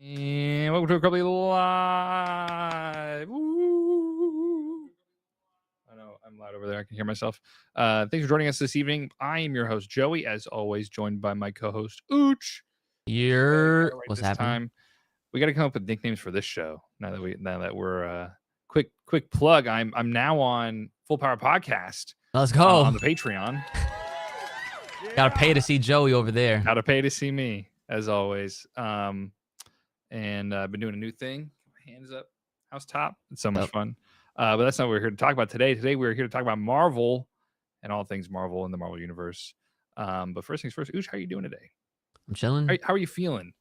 And welcome to Abruptly Live. Woo. I know I'm loud over there. I can hear myself. Thanks for joining us this evening. I am your host, Joey, as always, joined by my co-host, Uch. What's happening? We got to come up with nicknames for this show. Now that we're quick plug. I'm now on Full Power Podcast. Let's go on the Patreon. Gotta pay to see Joey over there. Gotta pay to see me, as always. And I've been doing a new thing. Hands up, house top. It's so much fun. But that's not what we're here to talk about today. Today we're here to talk about Marvel and all things Marvel in the Marvel universe. But first things first, Uch, how are you doing today? I'm chilling. How are you feeling?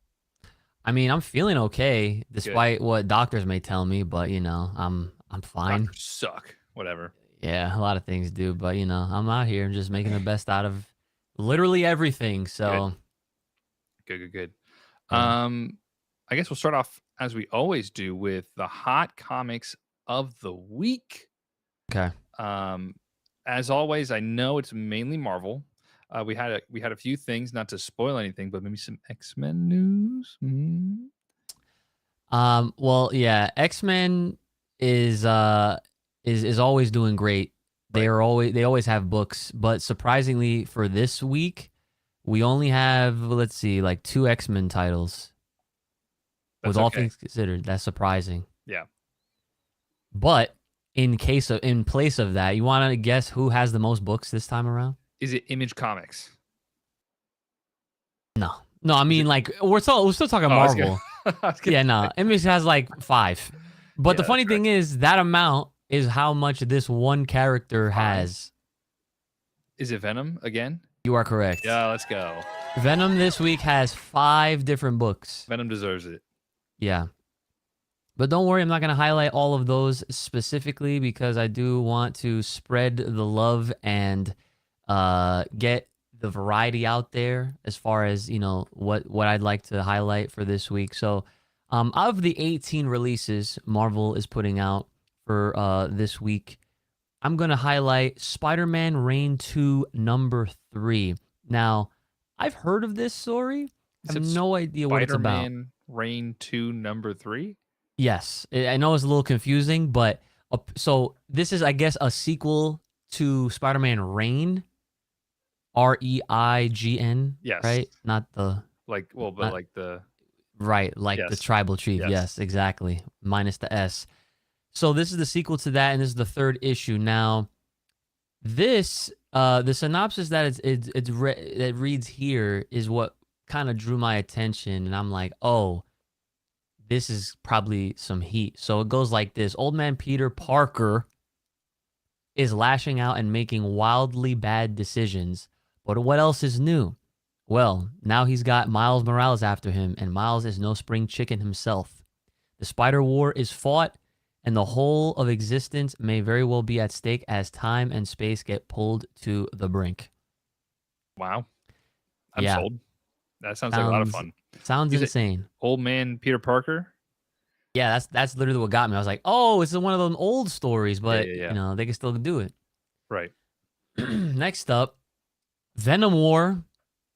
I mean, I'm feeling okay, despite what doctors may tell me. But I'm fine. Doctors suck. Whatever. Yeah, a lot of things do. But I'm out here and just making the best out of literally everything. So good. Yeah. I guess we'll start off as we always do with the hot comics of the week. Okay. As always, I know it's mainly Marvel. We had a few things, not to spoil anything, but maybe some X-Men news. Mm-hmm. Well, yeah, X-Men is always doing great. Right. They always have books, but surprisingly for this week, we only have like 2 X-Men titles. With all things considered, that's surprising. Yeah. But in place of that, you want to guess who has the most books this time around? Is it Image Comics? No. I mean, we're still talking Marvel. Yeah, no. Image has like 5. But the funny thing is, that amount is how much this one character has. Is it Venom again? You are correct. Yeah, let's go. Venom this week has 5 different books. Venom deserves it. Yeah. But don't worry, I'm not going to highlight all of those specifically because I do want to spread the love and get the variety out there as far as, what I'd like to highlight for this week. So of the 18 releases Marvel is putting out for this week, I'm going to highlight Spider-Man Reign 2 number 3. Now, I've heard of this story. I have no idea what it's about. Spider-Man Reign 2 number 3? Yes. I know it's a little confusing, but so this is, I guess, a sequel to Spider-Man Reign. REIGN. Yes. Right? Not the... Right, the tribal chief. Yes, exactly. Minus the S. So this is the sequel to that, and this is the 3rd issue. Now, this, the synopsis that it reads here is what kind of drew my attention, and I'm like, oh, this is probably some heat. So it goes like this. Old man Peter Parker is lashing out and making wildly bad decisions. But what else is new? Well, now he's got Miles Morales after him, and Miles is no spring chicken himself. The Spider War is fought, and the whole of existence may very well be at stake as time and space get pulled to the brink. Wow. I'm sold. That sounds like a lot of fun. Sounds insane. Old man Peter Parker? Yeah, that's literally what got me. I was like, oh, it's one of those old stories, but yeah. They can still do it. Right. Next up, Venom War,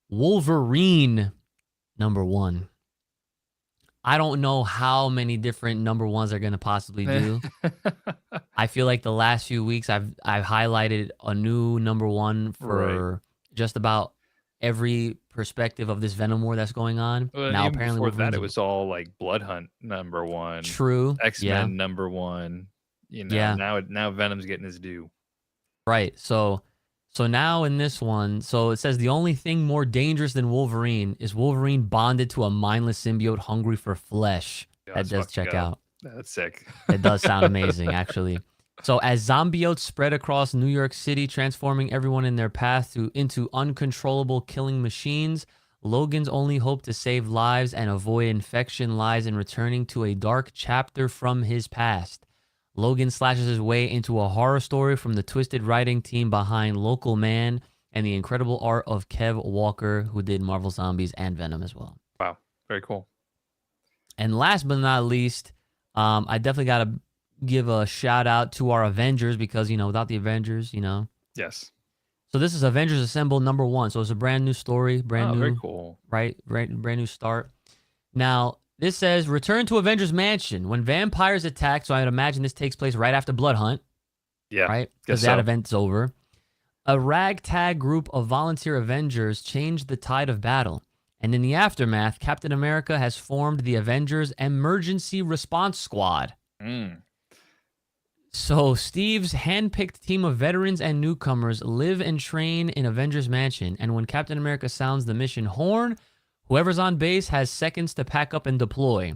Wolverine, number 1. I don't know how many different number 1s are going to possibly do. I feel like the last few weeks I've highlighted a new number 1 for just about every perspective of this Venom War that's going on. Well, now apparently before that it was all like Blood Hunt number 1. True. X-Men number 1. Now Venom's getting his due. Right. So now in this one, so it says the only thing more dangerous than Wolverine is Wolverine bonded to a mindless symbiote hungry for flesh. That does check out. That's sick. It does sound amazing, actually. So as zombiotes spread across New York City, transforming everyone in their path into uncontrollable killing machines, Logan's only hope to save lives and avoid infection lies in returning to a dark chapter from his past. Logan slashes his way into a horror story from the twisted writing team behind Local Man and the incredible art of Kev Walker, who did Marvel Zombies and Venom as well. Wow, very cool. And last but not least, I definitely got to give a shout out to our Avengers because, without the Avengers, Yes. So this is Avengers Assemble number 1. So it's a brand new story, brand new. Very cool. Right, brand new start. Now, This says return to Avengers Mansion when vampires attack. So I'd imagine this takes place right after Blood Hunt, Yeah, right? guess Because that so. event's over. A ragtag group of volunteer Avengers changed the tide of battle. And in the aftermath, Captain America has formed the Avengers Emergency Response Squad. Mm. So Steve's handpicked team of veterans and newcomers live and train in Avengers Mansion. And when Captain America sounds the mission horn, whoever's on base has seconds to pack up and deploy.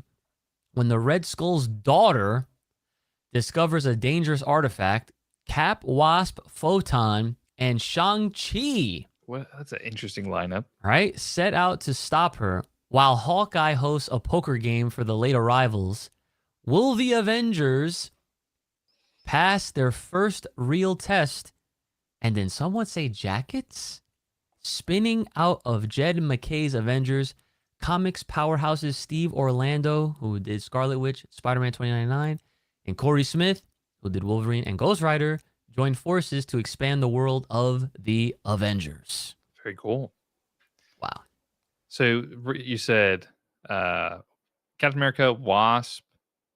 When the Red Skull's daughter discovers a dangerous artifact, Cap, Wasp, Photon, and Shang-Chi, That's an interesting lineup. right, set out to stop her, while Hawkeye hosts a poker game for the late arrivals. Will the Avengers pass their first real test and then some would say jackets? Spinning out of Jed McKay's Avengers, comics powerhouses Steve Orlando, who did Scarlet Witch, Spider-Man 2099, and Corey Smith, who did Wolverine and Ghost Rider, joined forces to expand the world of the Avengers. Very cool. Wow. So you said Captain America, Wasp,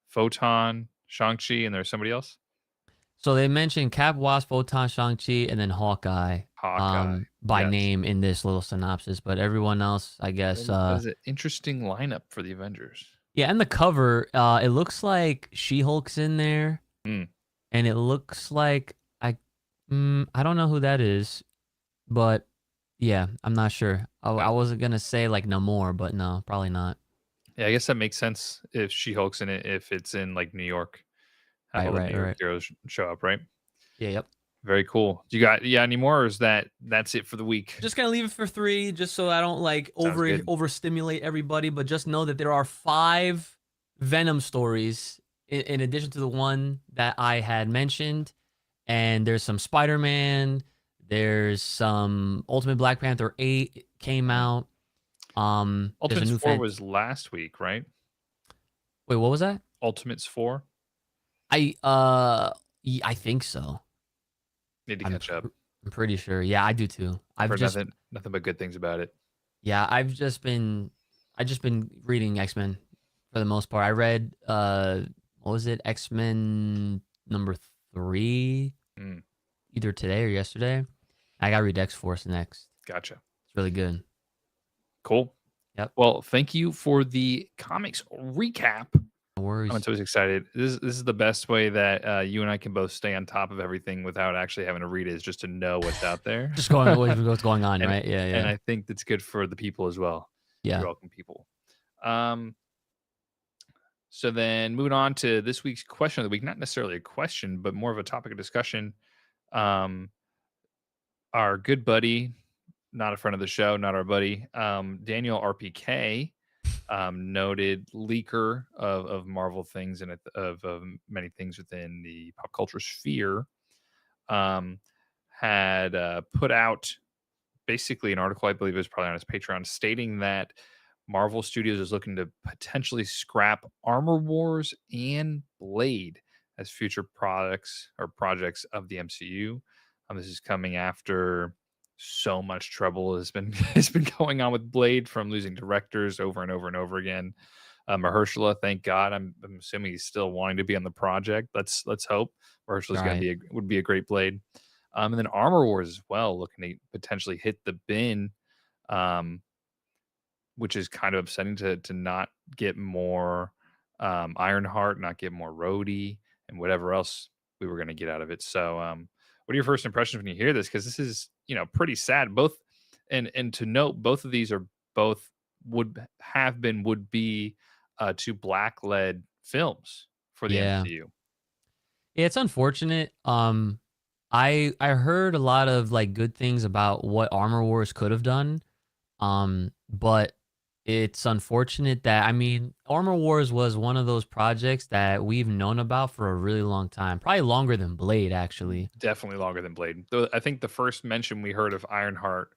Photon, Shang-Chi, and there's somebody else? So they mentioned Cap, Wasp, Photon, Shang-Chi, and then Hawkeye. By name in this little synopsis, but everyone else, I guess. That is an interesting lineup for the Avengers. Yeah, and the cover, it looks like She-Hulk's in there, and it looks like I don't know who that is, but yeah, I'm not sure. I wasn't gonna say like Namor, but no, probably not. Yeah, I guess that makes sense if She-Hulk's in it. If it's in like New York, have all the New York heroes show up, right? Yeah, yep. Very cool. You got any more, or is that's it for the week? Just gonna leave it for 3, just so I don't like overstimulate everybody. But just know that there are 5 Venom stories in addition to the one that I had mentioned, and there's some Spider-Man. There's some Ultimate Black Panther 8 came out. Ultimates 4 was last week, right? Wait, what was that? Ultimates 4. I think so. Need to catch up. I'm pretty sure. Yeah, I do too. I've heard nothing but good things about it. Yeah, I just been reading X-Men for the most part. I read what was it? X-Men number 3 either today or yesterday. I got to read X-Force next. Gotcha. It's really good. Cool. Yep. Well, thank you for the comics recap. No worries. I'm so excited. This is the best way that you and I can both stay on top of everything without actually having to read it, is just to know what's out there. Just going what's going on, right? Yeah. And I think that's good for the people as well. Yeah. You're welcome, people. So then moving on to this week's question of the week, not necessarily a question, but more of a topic of discussion. Our good buddy, not a friend of the show, not our buddy, Daniel RPK, noted leaker of Marvel things and of many things within the pop culture sphere, had put out basically an article, I believe it was probably on his Patreon, stating that Marvel Studios is looking to potentially scrap Armor Wars and Blade as future products or projects of the MCU. This is coming after so much trouble has been going on with Blade, from losing directors over and over and over again. Mahershala, thank God, I'm assuming he's still wanting to be on the project. Let's hope Mahershala's would be a great Blade. And then Armor Wars as well, looking to potentially hit the bin, which is kind of upsetting to not get more Ironheart, not get more Rhodey, and whatever else we were going to get out of it. So what are your first impressions when you hear this? Because this is, pretty sad. Both, and to note, both of these are would be 2 Black-led films for the MCU. Yeah, it's unfortunate. I heard a lot of like good things about what Armor Wars could have done. But it's unfortunate that, Armor Wars was one of those projects that we've known about for a really long time. Probably longer than Blade, actually. Definitely longer than Blade. Though I think the first mention we heard of Ironheart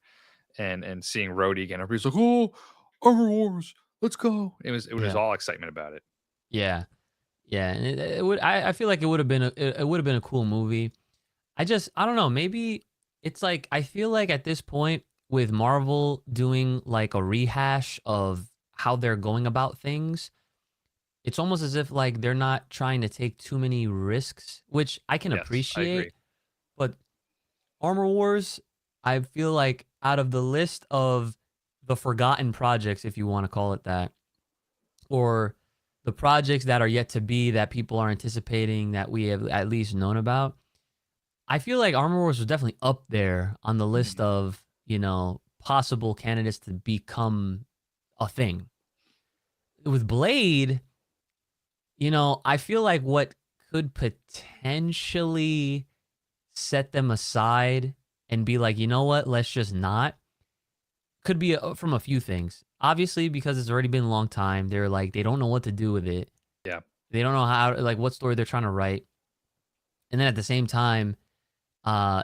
and seeing Rhodey again, everybody's like, "Oh, Armor Wars, let's go!" It was all excitement about it. Yeah, and it would. I feel like it would have been a cool movie. I don't know. Maybe it's like, I feel like at this point, with Marvel doing like a rehash of how they're going about things, it's almost as if like they're not trying to take too many risks, which I can Yes, I agree. appreciate. But Armor Wars, I feel like out of the list of the forgotten projects, if you want to call it that, or the projects that are yet to be that people are anticipating that we have at least known about, I feel like Armor Wars was definitely up there on the list Mm, of, possible candidates to become a thing. With Blade, I feel like what could potentially set them aside and be like, you know what, let's just not, could be from a few things. Obviously, because it's already been a long time, they're like, they don't know what to do with it. yeah. They don't know how, like, what story they're trying to write. And then at the same time,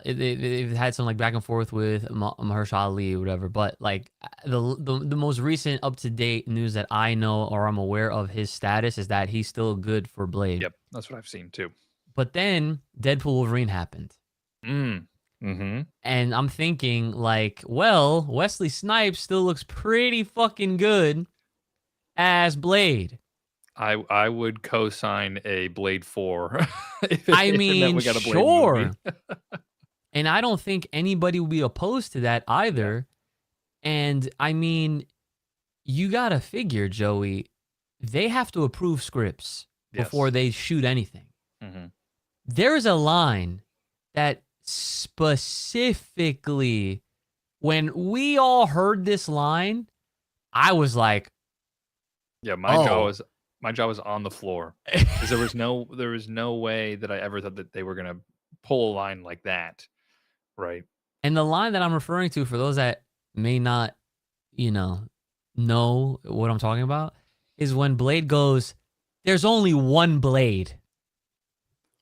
they've had some like back and forth with Mahershala Ali or whatever. But like the most recent up to date news that I know or I'm aware of his status is that he's still good for Blade. Yep. That's what I've seen too. But then Deadpool Wolverine happened. Mm. Mm-hmm. And I'm thinking, like, well, Wesley Snipes still looks pretty fucking good as Blade. I would co-sign a Blade 4 if I and then mean, we got a Blade movie. sure. And I don't think anybody will be opposed to that Yeah. either. And I mean, you got to figure, Joey, they have to approve scripts before Yes. they shoot anything. Mm-hmm. There's a line that specifically, when we all heard this line, I was like, Yeah, oh. my jaw was on the floor because there was no way that I ever thought that they were gonna pull a line like that, right? And the line that I'm referring to, for those that may not, you know what I'm talking about, is when Blade goes, "There's only one blade."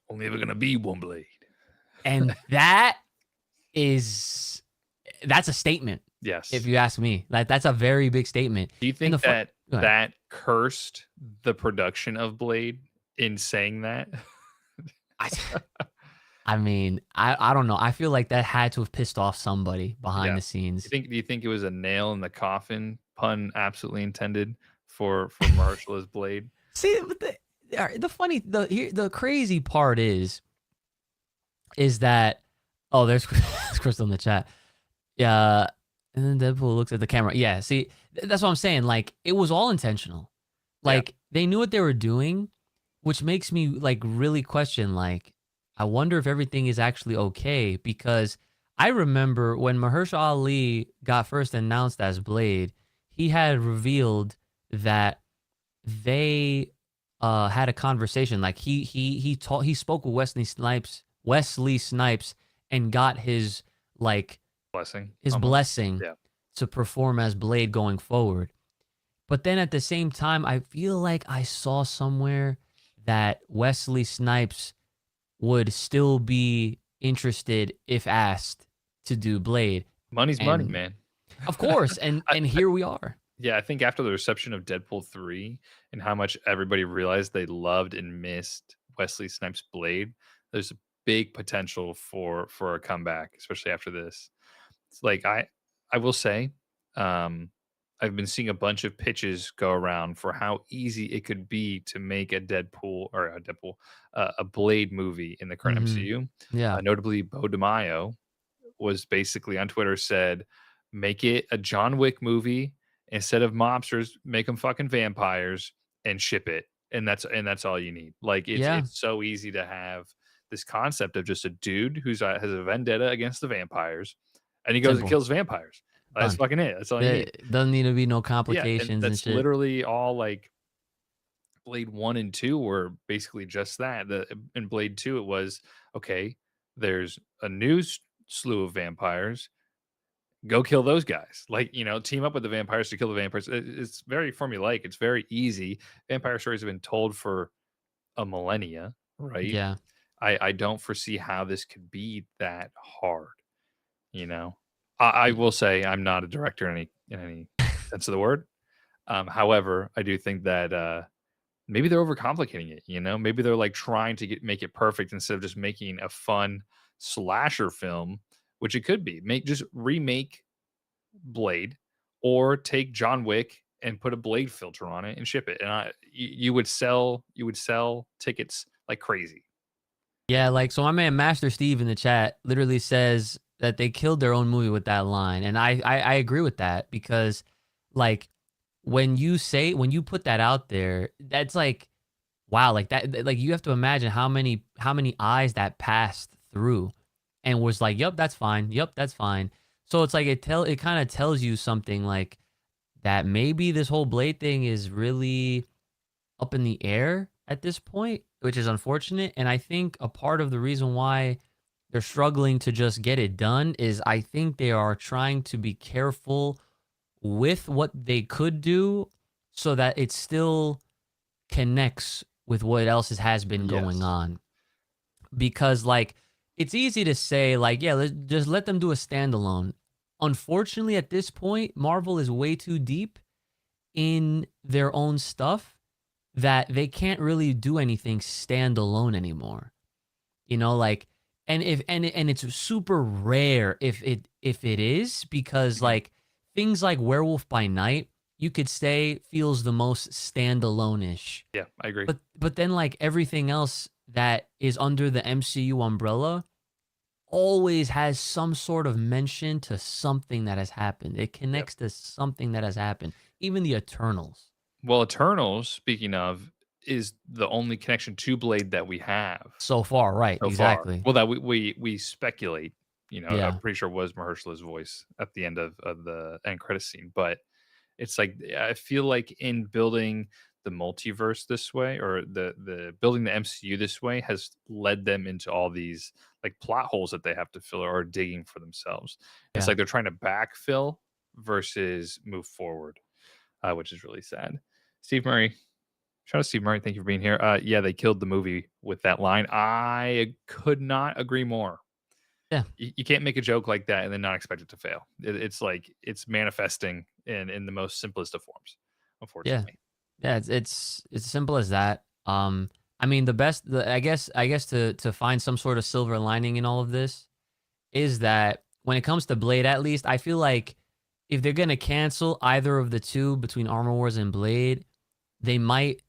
Only ever gonna be one Blade. And that's a statement, if Yes. you ask me. Like, that's a very big statement. Do you And think that go ahead. that cursed the production of Blade in saying that? I, I mean, I don't know. I feel like that had to have pissed off somebody behind Yeah. the scenes. Do you think it was a nail in the coffin, pun absolutely intended, for Marshall as Blade? See, but the crazy part is that, oh, there's Crystal in the chat. Yeah, and then Deadpool looks at the camera. Yeah, see, that's what I'm saying. Like, it was all intentional. Yeah. Like, they knew what they were doing, which makes me like really question. Like, I wonder if everything is actually okay, because I remember when Mahershala Ali got first announced as Blade, he had revealed that they had a conversation. Like, he spoke with Wesley Snipes, and got his like Blessing. his Almost. blessing Yeah. to perform as Blade going forward. But then at the same time, I feel like I saw somewhere that Wesley Snipes would still be interested if asked to do Blade. Money's money, And man. of course, and I, here we are. Yeah, I think after the reception of Deadpool 3 and how much everybody realized they loved and missed Wesley Snipes' Blade, there's a big potential for a comeback, especially after this. It's like I will say, um, I've been seeing a bunch of pitches go around for how easy it could be to make a Blade movie in the current Hmm. MCU. Yeah. Notably, Bo DeMaio was basically on Twitter said, "Make it a John Wick movie. Instead of mobsters, make them fucking vampires and ship it." And that's all you need. Like, Yeah. it's so easy to have this concept of just a dude has a vendetta against the vampires, and he goes and Simple. kills vampires. That's Done. fucking it. That's all you There need. doesn't need to be no Yeah, and complications and that's shit. literally all. Like, Blade 1 and 2 were basically just that. In Blade 2, it was, okay, there's a new slew of vampires. Go kill those guys. Like, team up with the vampires to kill the vampires. It's very formulaic. It's very easy. Vampire stories have been told for a millennia, right? Yeah. I don't foresee how this could be that hard, you know? I will say I'm not a director in any sense of the word. However, I do think that maybe they're overcomplicating it, Maybe they're like trying to make it perfect instead of just making a fun slasher film, which it could be. Remake Blade, or take John Wick and put a blade filter on it and ship it. And you would sell tickets like crazy. Yeah, like, so my man Master Steve in the chat literally says that they killed their own movie with that line, and I agree with that because, like, when you put that out there, that's like, wow, like like you have to imagine how many eyes that passed through, and was like, "Yep, that's fine. Yep, that's fine." So it's like it kind of tells you something like that maybe this whole Blade thing is really up in the air at this point, which is unfortunate. And I think a part of the reason why they're struggling to just get it done is I think they are trying to be careful with what they could do so that it still connects with what else has been going Yes. on. Because, like, it's easy to say, like, yeah, just let them do a standalone. Unfortunately, at this point, Marvel is way too deep in their own stuff that they can't really do anything standalone anymore. You know, like, and it's super rare if it is, because Mhm. like things like Werewolf by Night, you could say feels the most standalone-ish. Yeah, I agree. But then like everything else that is under the MCU umbrella always has some sort of mention to something that has happened. It Yep. connects to something that has happened. Even the Eternals. Well, Eternals, speaking of, is the only connection to Blade that we have So far, right, so far. exactly. Well, that we speculate, I'm Yeah. pretty sure it was Mahershala's voice at the end of the end credit scene, but it's like I feel like in building the multiverse this way, or the building the MCU this way, has led them into all these like plot holes that they have to fill or are digging for themselves. It's Yeah. like they're trying to backfill versus move forward, which is really sad. Steve Murray, shout out to Steve Murray. Thank you for being here. Yeah, they killed the movie with that line. I could not agree more. Yeah. You can't make a joke like that and then not expect it to fail. It's like it's manifesting in the most simplest of forms, Yeah. unfortunately. Yeah, it's as simple as that. I mean, I guess to find some sort of silver lining in all of this is that when it comes to Blade, at least I feel like if they're gonna cancel either of the two between Armor Wars and Blade, they might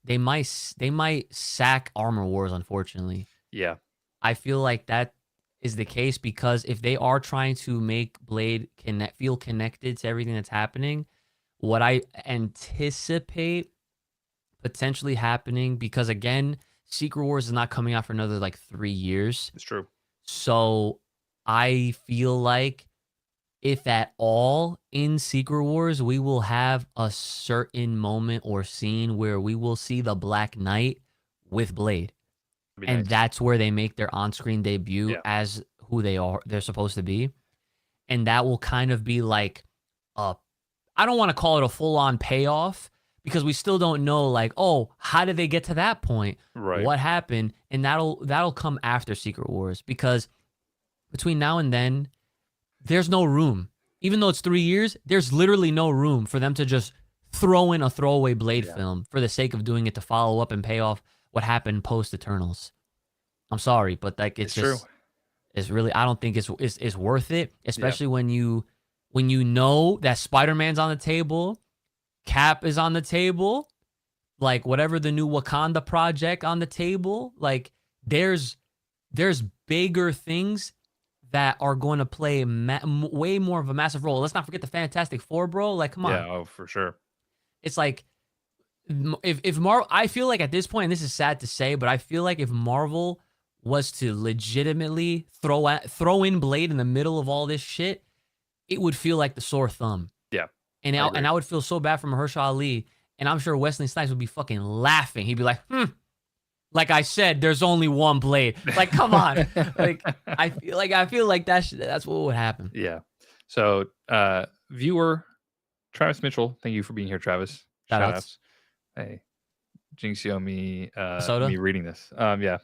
sack Armor Wars. Unfortunately, Yeah, I feel like that is the case because if they are trying to make Blade feel connected to everything that's happening, what I anticipate potentially happening, because again, Secret Wars is not coming out for another like 3 years. it's true. So I feel like if at all in Secret Wars, we will have a certain moment or scene where we will see the Black Knight with Blade. That'd be And nice. that's where they make their on-screen debut Yeah, as who they're supposed to be. And that will kind of be like a I don't want to call it a full-on payoff because we still don't know, like, oh, how did they get to that point? right. What happened? And that'll come after Secret Wars, because between now and then, there's no room. Even though it's 3 years, there's literally no room for them to just throw in a throwaway Blade Yeah, film for the sake of doing it to follow up and pay off what happened post Eternals. I'm sorry, but like it's true. it's really, I don't think it's worth it, Yeah, especially when you know that Spider-Man's on the table, Cap is on the table, like whatever the new Wakanda project on the table, like there's bigger things that are going to play way more of a massive role. Let's not forget the Fantastic Four, bro. Like, come yeah. on. Oh, for sure. It's like if Marvel, I feel like at this point, and this is sad to say, but I feel like if Marvel was to legitimately throw in Blade in the middle of all this shit, it would feel like the sore thumb. Yeah, And I I agree. would feel so bad for Mahershala Ali, and I'm sure Wesley Snipes would be fucking laughing. He'd be like, like I said, there's only one Blade. Like, come on. Like, I feel like that's what would happen. Yeah. So, viewer Travis Mitchell, thank you for being here, Travis. Shout Shout outs. outs. Hey, Jinxio me Soda. reading this. Yeah.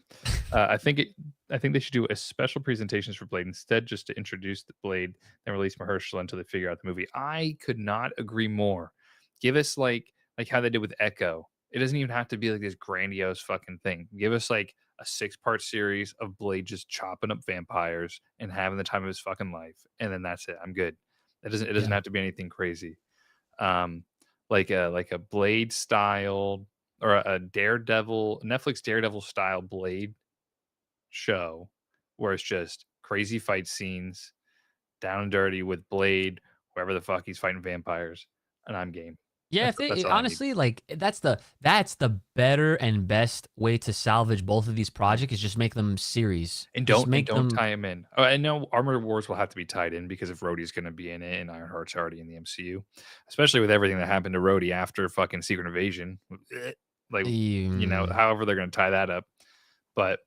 I think they should do a special presentations for Blade instead, just to introduce the Blade and release Mahershala until they figure out the movie. I could not agree more. Give us like how they did with Echo. It doesn't even have to be like this grandiose fucking thing. Give us like a 6-part series of Blade just chopping up vampires and having the time of his fucking life, and then that's it. I'm good. It doesn't Yeah. have to be anything crazy. Um, like a Blade style or a Daredevil Netflix Daredevil style Blade show where it's just crazy fight scenes, down and dirty with Blade, whoever the fuck he's fighting vampires, and I'm game. Yeah, That's if they that's all I need. honestly like that's the better and best way to salvage both of these Yeah. projects is just make them series. And Just don't make don't them tie him in. Oh, I know Armored Wars will have to be tied in because if Rhodey's gonna be in it and Ironheart's already in the MCU, especially with everything that happened to Rhodey after fucking Secret Invasion. Like, mm, however they're gonna tie that up. But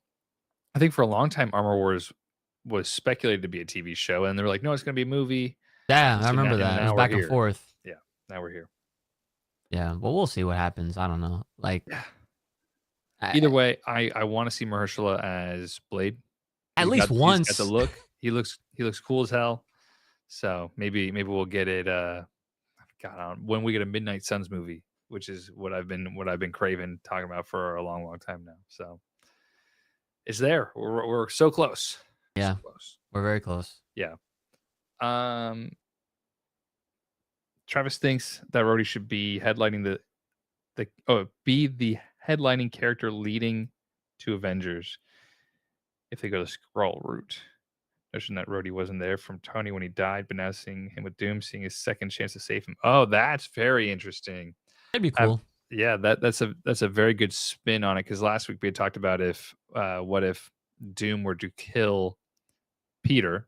I think for a long time, Armor Wars was speculated to be a TV show, and they were like, "No, it's gonna be a movie." yeah, And I so remember that. It was now we're back and here. forth. Yeah, now we're here. Yeah, well, we'll see what happens. I don't know. Like, Yeah. Either I, way, I wanna see Mahershala as Blade. at least He's got the once. look. He looks cool as hell. So maybe we'll get it, God, when we get a Midnight Suns movie, which is what I've been craving, talking about for a long, long time now. So it's there. We're so close. So Yeah, close. we're very close. Yeah. Um, Travis thinks that Rhodey should be headlining be the headlining character leading to Avengers if they go the scroll route. Notion that Rhodey wasn't there from Tony when he died, but now seeing him with Doom, seeing his second chance to save him. Oh, that's very interesting. That'd be I've cool. Yeah, that's a very good spin on it because last week we had talked about if what if Doom were to kill Peter,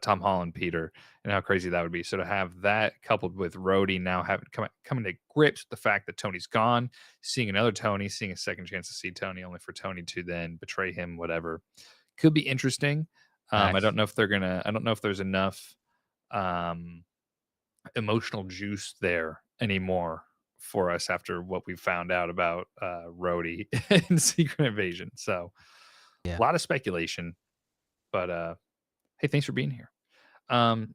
Tom Holland Peter, and how crazy that would be. So to have that coupled with Rhodey now having coming to grips with the fact that Tony's gone, seeing another Tony, seeing a second chance to see Tony, only for Tony to then betray him, whatever, could be interesting. I Facts. don't know if they're gonna. I don't know if there's enough um, emotional juice there anymore for us after what we found out about Rhodey and Secret Invasion. So a Yeah. lot of speculation, but hey, thanks for being here. Um,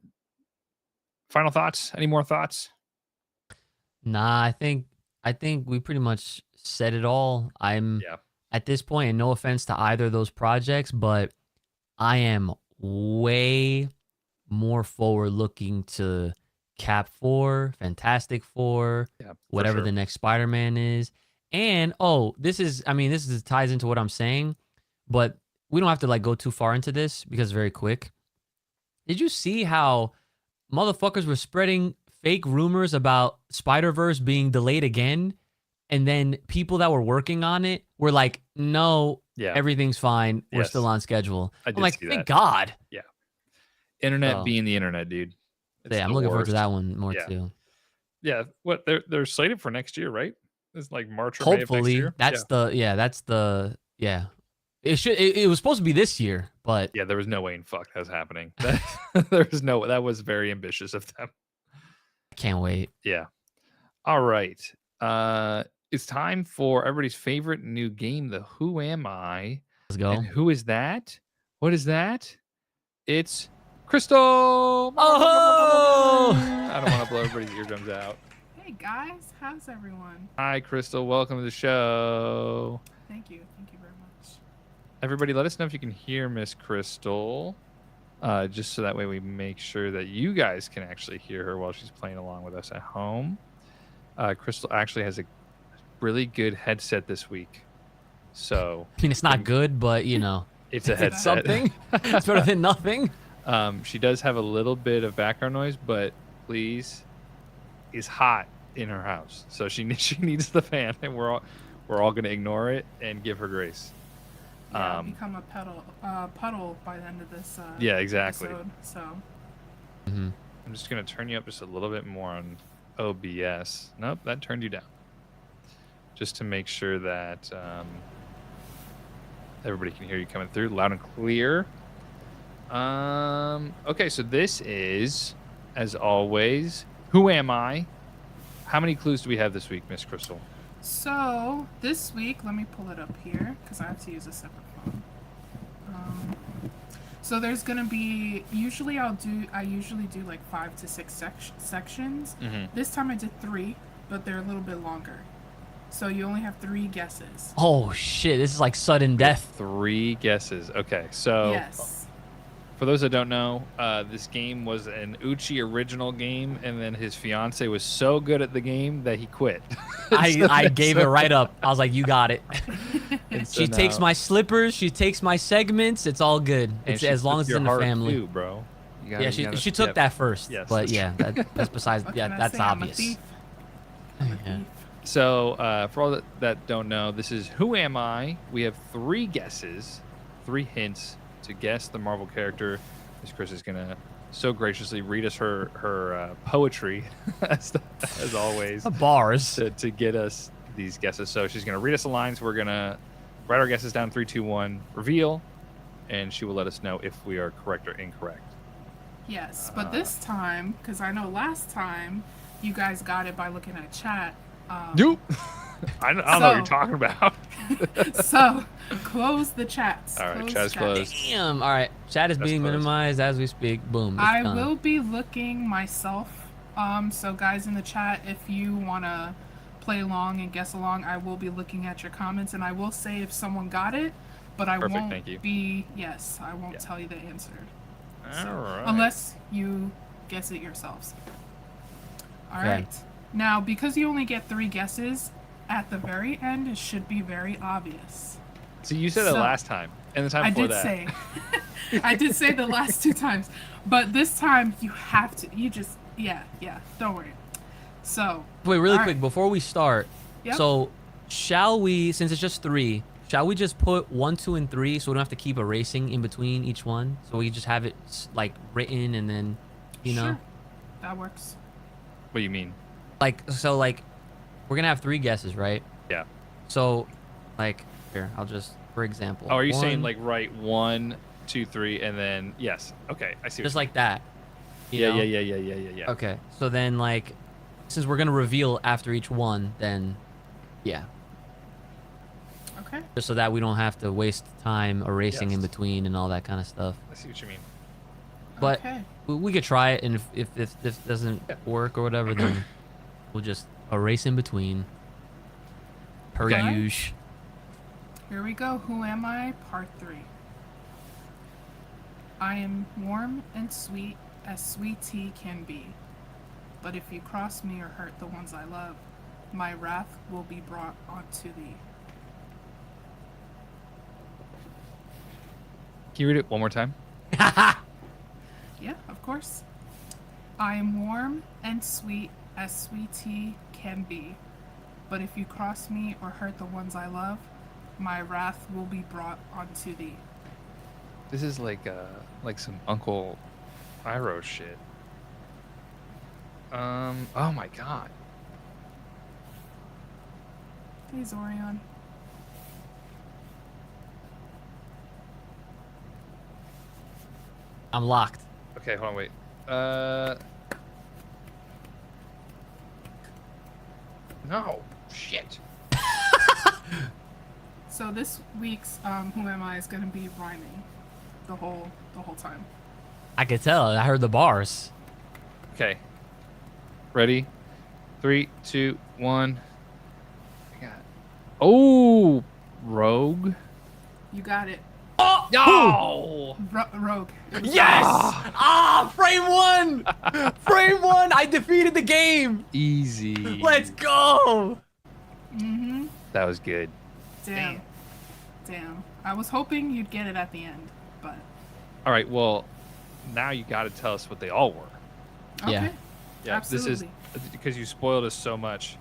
Final thoughts? Any more thoughts? Nah, I think we pretty much said it all. I'm Yeah, at this point, and no offense to either of those projects, but I am way more forward looking to Cap 4, Fantastic 4, yeah, for whatever sure. the next Spider-Man is. And this ties into what I'm saying, but we don't have to like go too far into this because it's very quick. Did you see how motherfuckers were spreading fake rumors about Spider-Verse being delayed again? And then people that were working on it were like, no, Yeah, everything's fine. We're still yes, on schedule. I I'm did like, see thank that. God. Yeah, internet So, being the internet, dude. It's yeah, I'm the looking forward to worst. that one more Yeah, too. yeah. What they're slated for next year, right? It's like March or May of next Hopefully, year. Yeah, yeah. It was supposed to be this year, but yeah. There was no way in fuck that was happening. There was no. That was very ambitious of them. I can't wait. Yeah. All right. It's time for everybody's favorite new game, the Who Am I? Let's And go. who is that? What is that? It's Crystal. Oh! I don't want to blow everybody's eardrums out. Hey guys, how's everyone? Hi, Crystal. Welcome to the show. Thank you very much. Everybody, let us know if you can hear Miss Crystal. Just so that way we make sure that you guys can actually hear her while she's playing along with us at home. Crystal actually has a really good headset this week. So I mean, it's not good, but you know, it's a It's headset. something. It's better than nothing. She does have a little bit of background noise, but please, is hot in her house, so she needs the fan, and we're all gonna ignore it and give her grace. Yeah, I'll become a puddle by the end of this. Yeah, exactly. Episode, so. Mm-hmm. I'm just gonna turn you up just a little bit more on OBS. Nope, that turned you down. Just to make sure that everybody can hear you coming through loud and clear. Okay, so this is, as always, Who Am I? How many clues do we have this week, Miss Crystal? So this week, let me pull it up here because I have to use a separate phone. So there's gonna be I usually do like 5 to 6 sections. Mm-hmm. This time I did 3, but they're a little bit longer. So you only have 3 guesses. Oh shit! This is like sudden death. 3 guesses. Okay, so Yes. For those that don't know, this game was an Uchi original game, and then his fiance was so good at the game that he quit. I gave it right up. I was like, you got it. So She takes my slippers. She takes my segments. It's all good. It's as long as it's in the family. Too, bro. Yeah, she took that first. Yes, but yeah, that's besides. Yeah, that's obvious. I'm a thief. So for all that don't know, this is Who Am I? We have 3 guesses, 3 hints to guess the Marvel character. Miss Chris is gonna so graciously read us her poetry as always. Bars to get us these guesses. So she's gonna read us the lines. We're gonna write our guesses down. 3, 2, 1, reveal, and she will let us know if we are correct or incorrect. Yes, but this time, because I know last time you guys got it by looking at chat. Nope. I don't know what you're talking about. So, close the chats. All right, chat's closed. Damn. All right, chat is being minimized as we speak. Boom. I will be looking myself. So guys in the chat, if you want to play along and guess along, I will be looking at your comments, and I will say if someone got it, but I won't be. Yes, I won't tell you the answer. All right. Unless you guess it yourselves. All right. Now, because you only get 3 guesses, at the very end, it should be very obvious. So you said it last time, and the time before that. I did say the last 2 times, but this time you have to. You just, yeah, don't worry. So. Wait, really quick before we start. Yep. So, shall we? Since it's just 3, shall we just put 1, 2, and 3, so we don't have to keep erasing in between each one? So we just have it like written, and then, you know. That works. What do you mean? Like, so like, we're gonna have 3 guesses, right? Yeah. So, like, here, I'll just, for example. Oh, are you saying like write 1, 2, 3, and then yes? Okay, I see. Just like that. Yeah. Okay, so then like, since we're gonna reveal after each one, then, yeah. Okay. Just so that we don't have to waste time erasing in between and all that kind of stuff. I see what you mean. But we could try it, and if this doesn't work or whatever, then we'll just erase in between. Per usual. Here we go. Who am I? Part 3. I am warm and sweet as sweet tea can be. But if you cross me or hurt the ones I love, my wrath will be brought onto thee. Can you read it one more time? Yeah, of course. I am warm and sweet as sweet tea can be. But if you cross me or hurt the ones I love, my wrath will be brought onto thee. This is like some Uncle Iroh shit. Oh my god. Hey, Zorion. I'm locked. Okay, hold on, wait. No. Shit. So this week's Who Am I is gonna be rhyming the whole time. I could tell. I heard the bars. Okay. Ready? 3, 2, 1. I got it. Oh, Rogue. You got it. Oh no! Rogue. Yes! Frame 1! Frame 1! I defeated the game! Easy. Let's go! Mm-hmm. That was good. Damn. I was hoping you'd get it at the end, but. All right, well, now you got to tell us what they all were. Okay. Yeah. Absolutely. This is because you spoiled us so much.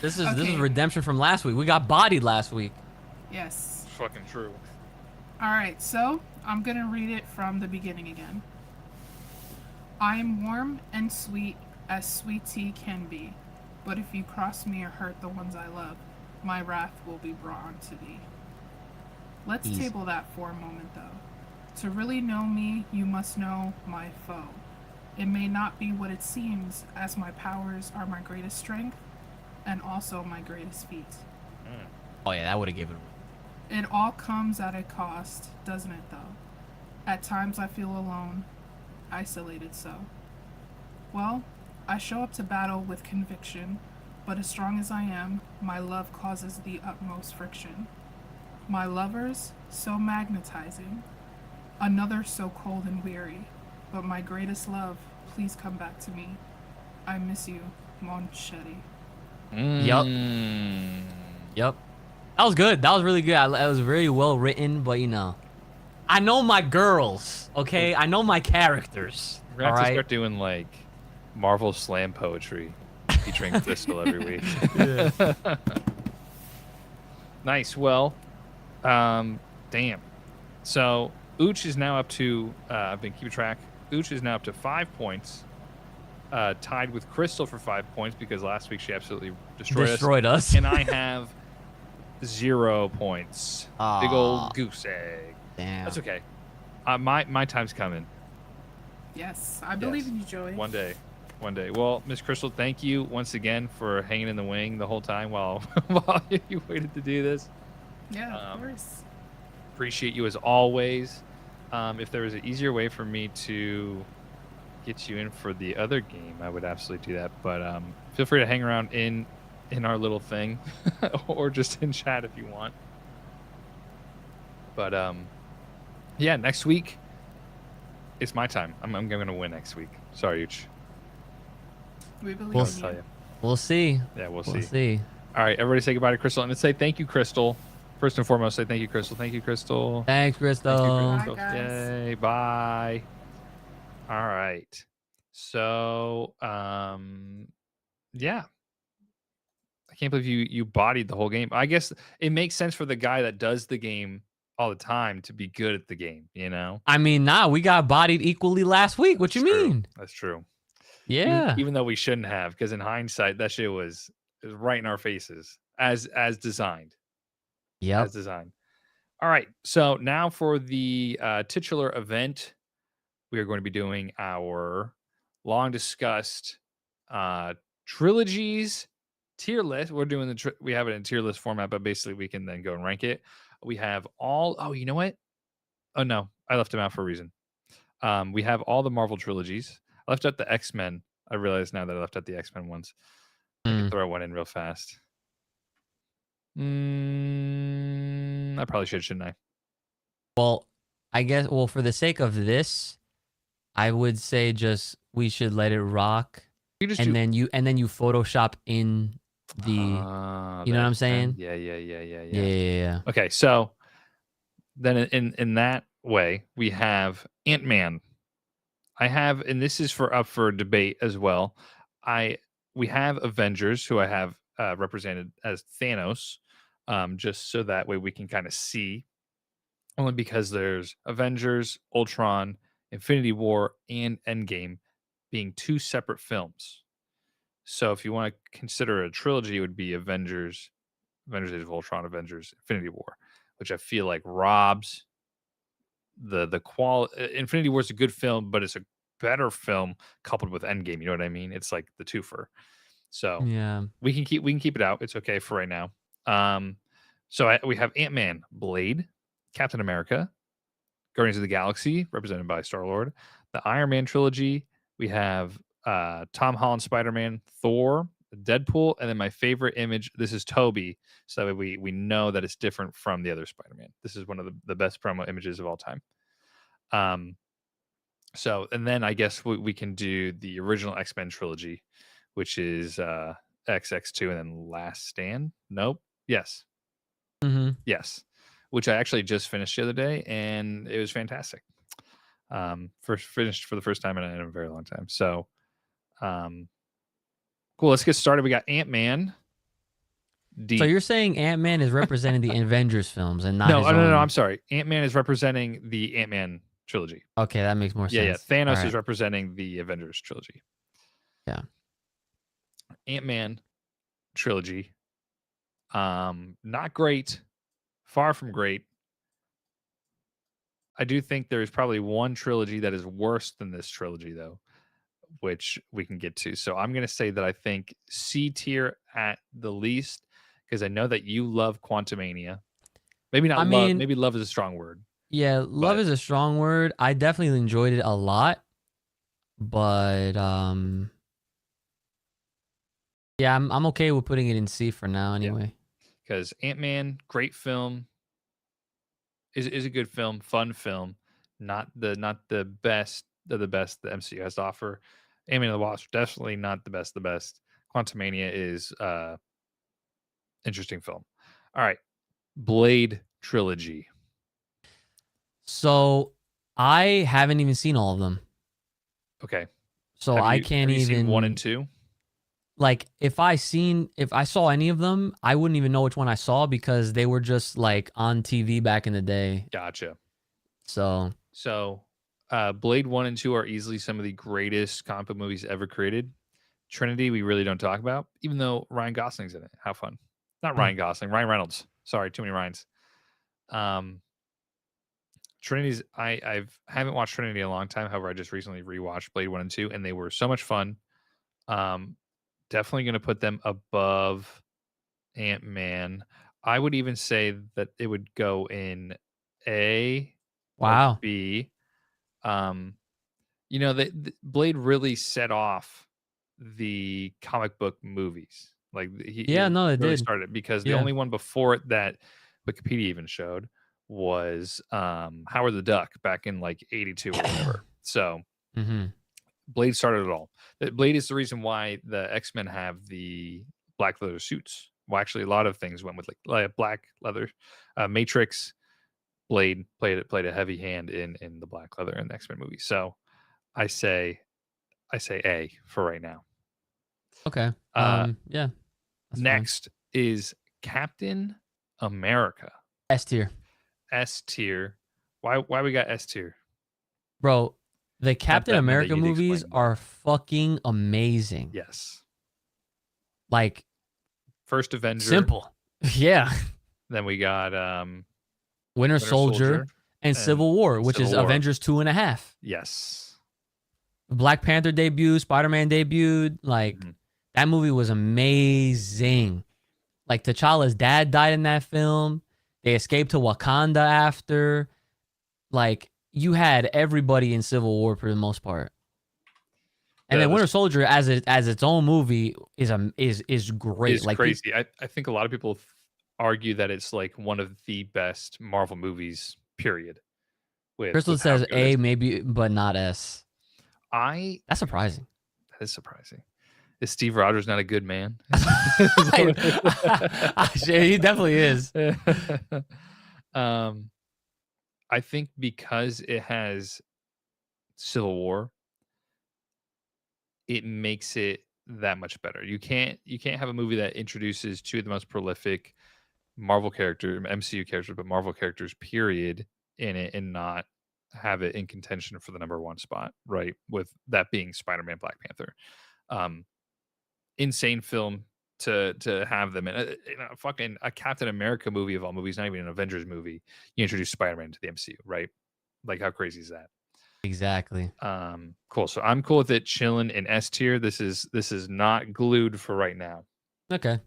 This is redemption from last week. We got bodied last week. Yes. It's fucking true. All right, so I'm gonna read it from the beginning again. I am warm and sweet as sweet tea can be, but if you cross me or hurt the ones I love, my wrath will be brought onto thee. Let's table that for a moment, though. To really know me, you must know my foe. It may not be what it seems, as my powers are my greatest strength, and also my greatest feat. Oh yeah, that would have given it. It all comes at a cost, doesn't it, though? At times I feel alone, isolated so. Well, I show up to battle with conviction, but as strong as I am, my love causes the utmost friction. My lovers, so magnetizing, Another so cold and weary. But my greatest love, please come back to me. I miss you, Monchetti. Yep. Mm. Yep. That was good. That was really good. That was very well written, but you know, I know my girls, okay? I know my characters. We're gonna All have to right. start doing like Marvel slam poetry featuring Crystal every week. Yeah. Nice. Well, damn. So Uch is now up to I've been keeping track. Uch is now up to 5 points. Tied with Crystal for 5 points because last week she absolutely destroyed us. And I have 0 points. Big Aw. old goose egg. Damn. That's okay. My time's coming. Yes, I believe in you, Joey. One day. Well, Miss Crystal, thank you once again for hanging in the wing the whole time while you waited to do this. Yeah, of course. Appreciate you as always. If there was an easier way for me to get you in for the other game, I would absolutely do that. But feel free to hang around in our little thing or just in chat if you want. But yeah, next week it's my time. I'm going to win next week. Sorry, Uch. We believe in you. We'll see. Yeah, we'll see. see. All right, everybody say goodbye to Crystal. And let's say thank you, Crystal. First and foremost, say thank you, Crystal. Thank you, Crystal. Thanks, Crystal. Thank you, Crystal. Bye, guys. Yay, bye. All right. So, yeah. I can't believe you bodied the whole game. I guess it makes sense for the guy that does the game all the time to be good at the game, you know? I mean, we got bodied equally last week. What you mean? That's true. Yeah. Even though we shouldn't have, because in hindsight, that shit was right in our faces as designed. Yep. As designed. All right. So now for the titular event, we are going to be doing our long discussed trilogies tier list. We're doing we have it in tier list format, but basically we can then go and rank it. We have all. Oh, you know what? Oh no, I left them out for a reason. We have all the Marvel trilogies. I left out the X-Men. I realize now that I left out the X-Men ones. I can throw one in real fast. I probably shouldn't I? Well, I guess. Well, for the sake of this, I would say we should let it rock, then you Photoshop in the. You know what I'm saying? Yeah. Okay, so then in that way, we have Ant-Man. I have, and this is up for debate as well. We have Avengers, who I have represented as Thanos, just so that way we can kind of see. Only because there's Avengers, Ultron, Infinity War, and Endgame being 2 separate films. So if you want to consider a trilogy, it would be Avengers, Age of Ultron, Avengers, Infinity War, which I feel like robs the quality. Infinity War is a good film, but it's a better film coupled with Endgame. You know what I mean? It's like the twofer. So yeah, we can keep it out. It's okay for right now. So we have Ant-Man, Blade, Captain America, Guardians of the Galaxy, represented by Star-Lord, the Iron Man trilogy. We have Tom Holland, Spider-Man, Thor, Deadpool, and then my favorite image. This is Toby, so that we know that it's different from the other Spider-Man. This is one of the best promo images of all time. So, and then I guess we can do the original X-Men trilogy, which is XX2 and then Last Stand. Nope. Yes. Yes. Which I actually just finished the other day, and it was fantastic. Finished for the first time in a very long time. So, cool. Let's get started. We got Ant-Man. So you're saying Ant-Man is representing the Avengers films and not no, I'm sorry. Ant-Man is representing the Ant-Man trilogy. Okay, that makes more sense. Yeah. Thanos is representing the Avengers trilogy. Yeah. Ant-Man trilogy. Not great. Far from great. I do think there is probably one trilogy that is worse than this trilogy, though, which we can get to. So I'm going to say that I think C tier at the least, because I know that you love Quantumania. Maybe not love. Maybe love is a strong word. Yeah, love is a strong word. I definitely enjoyed it a lot, but yeah, I'm okay with putting it in C for now anyway. Because Ant-Man, great film, is a good film, fun film. Not the best of the best the MCU has to offer. Ant-Man and the Wasp, definitely not the best of the best. Quantumania is interesting film. All right. Blade trilogy. So I haven't even seen all of them. Okay. So I can't have you even seen 1 and 2? like if I saw any of them, I wouldn't even know which one I saw because they were just like on TV back in the day. Gotcha. So Blade 1 and 2 are easily some of the greatest comic book movies ever created. Trinity, we really don't talk about, even though Ryan Gosling's in it. How fun. Not Ryan Gosling, Ryan Reynolds. Sorry, too many Ryans. Trinity's I haven't watched Trinity in a long time. However, I just recently rewatched Blade 1 and 2, and they were so much fun. Definitely gonna put them above Ant-Man. I would even say that it would go in A or wow. B. The Blade really set off the comic book movies. Like Yeah, it no, it really did. started because the Yeah. only one before it that Wikipedia even showed was Howard the Duck back in like 82 or whatever. So Mm-hmm. Blade started it all. Blade is the reason why the X-Men have the black leather suits. Well, actually, a lot of things went with like black leather. Matrix, Blade played a heavy hand in the black leather in the X-Men movie. So I say A for right now. Okay. Uh, Yeah. Next is Captain America. S tier. S tier. Why we got S tier? Bro, the Captain America movies explain, are fucking amazing. Yes. Like first Avenger. Simple. Yeah. Then we got Winter Soldier and Civil War, which is Avengers 2.5. Yes. Black Panther debut, Spider-Man debuted. Like that movie was amazing. Like T'Challa's dad died in that film. They escaped to Wakanda after. Like you had everybody in Civil War for the most part. And then Winter Soldier as its own movie is great. It's like crazy. I think a lot of people argue that it's like one of the best Marvel movies, period. Crystal says A, maybe, but not S. That's surprising. That is surprising. Is Steve Rogers not a good man? He definitely is. I think because it has Civil War, it makes it that much better. You can't have a movie that introduces two of the most prolific MCU characters, but Marvel characters, period, in it and not have it in contention for the number one spot, right? With that being Spider-Man, Black Panther. Insane film to have them in fucking a Captain America movie of all movies, not even an Avengers movie. You introduce Spider-Man to the MCU, right? Like how crazy is that? Exactly. Cool. So I'm cool with it chilling in S tier. This is not glued for right now. Okay.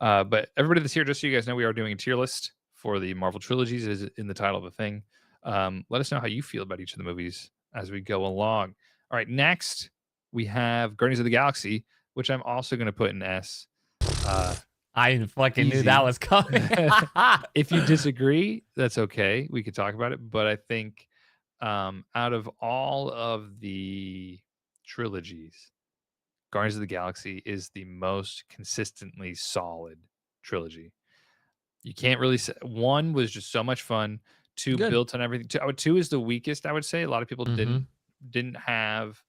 But everybody that's here, just so you guys know, we are doing a tier list for the Marvel trilogies, is in the title of the thing. Let us know how you feel about each of the movies as we go along. All right, next we have Guardians of the Galaxy, which I'm also going to put in S. I fucking knew that was coming. If you disagree, that's okay. We could talk about it. But I think out of all of the trilogies, Guardians of the Galaxy is the most consistently solid trilogy. You can't really say. One was just so much fun. Two built on everything. Two is the weakest, I would say. A lot of people didn't have,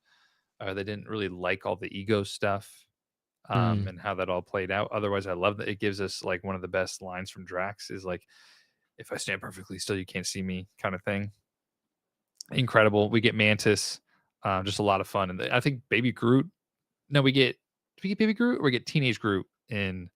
or they didn't really like all the ego stuff and how that all played out. Otherwise, I love that it gives us like one of the best lines from Drax is like, "If I stand perfectly still, you can't see me," kind of thing. Incredible. We get Mantis, just a lot of fun, and I think Baby Groot. No, do we get Baby Groot or we get Teenage Groot in?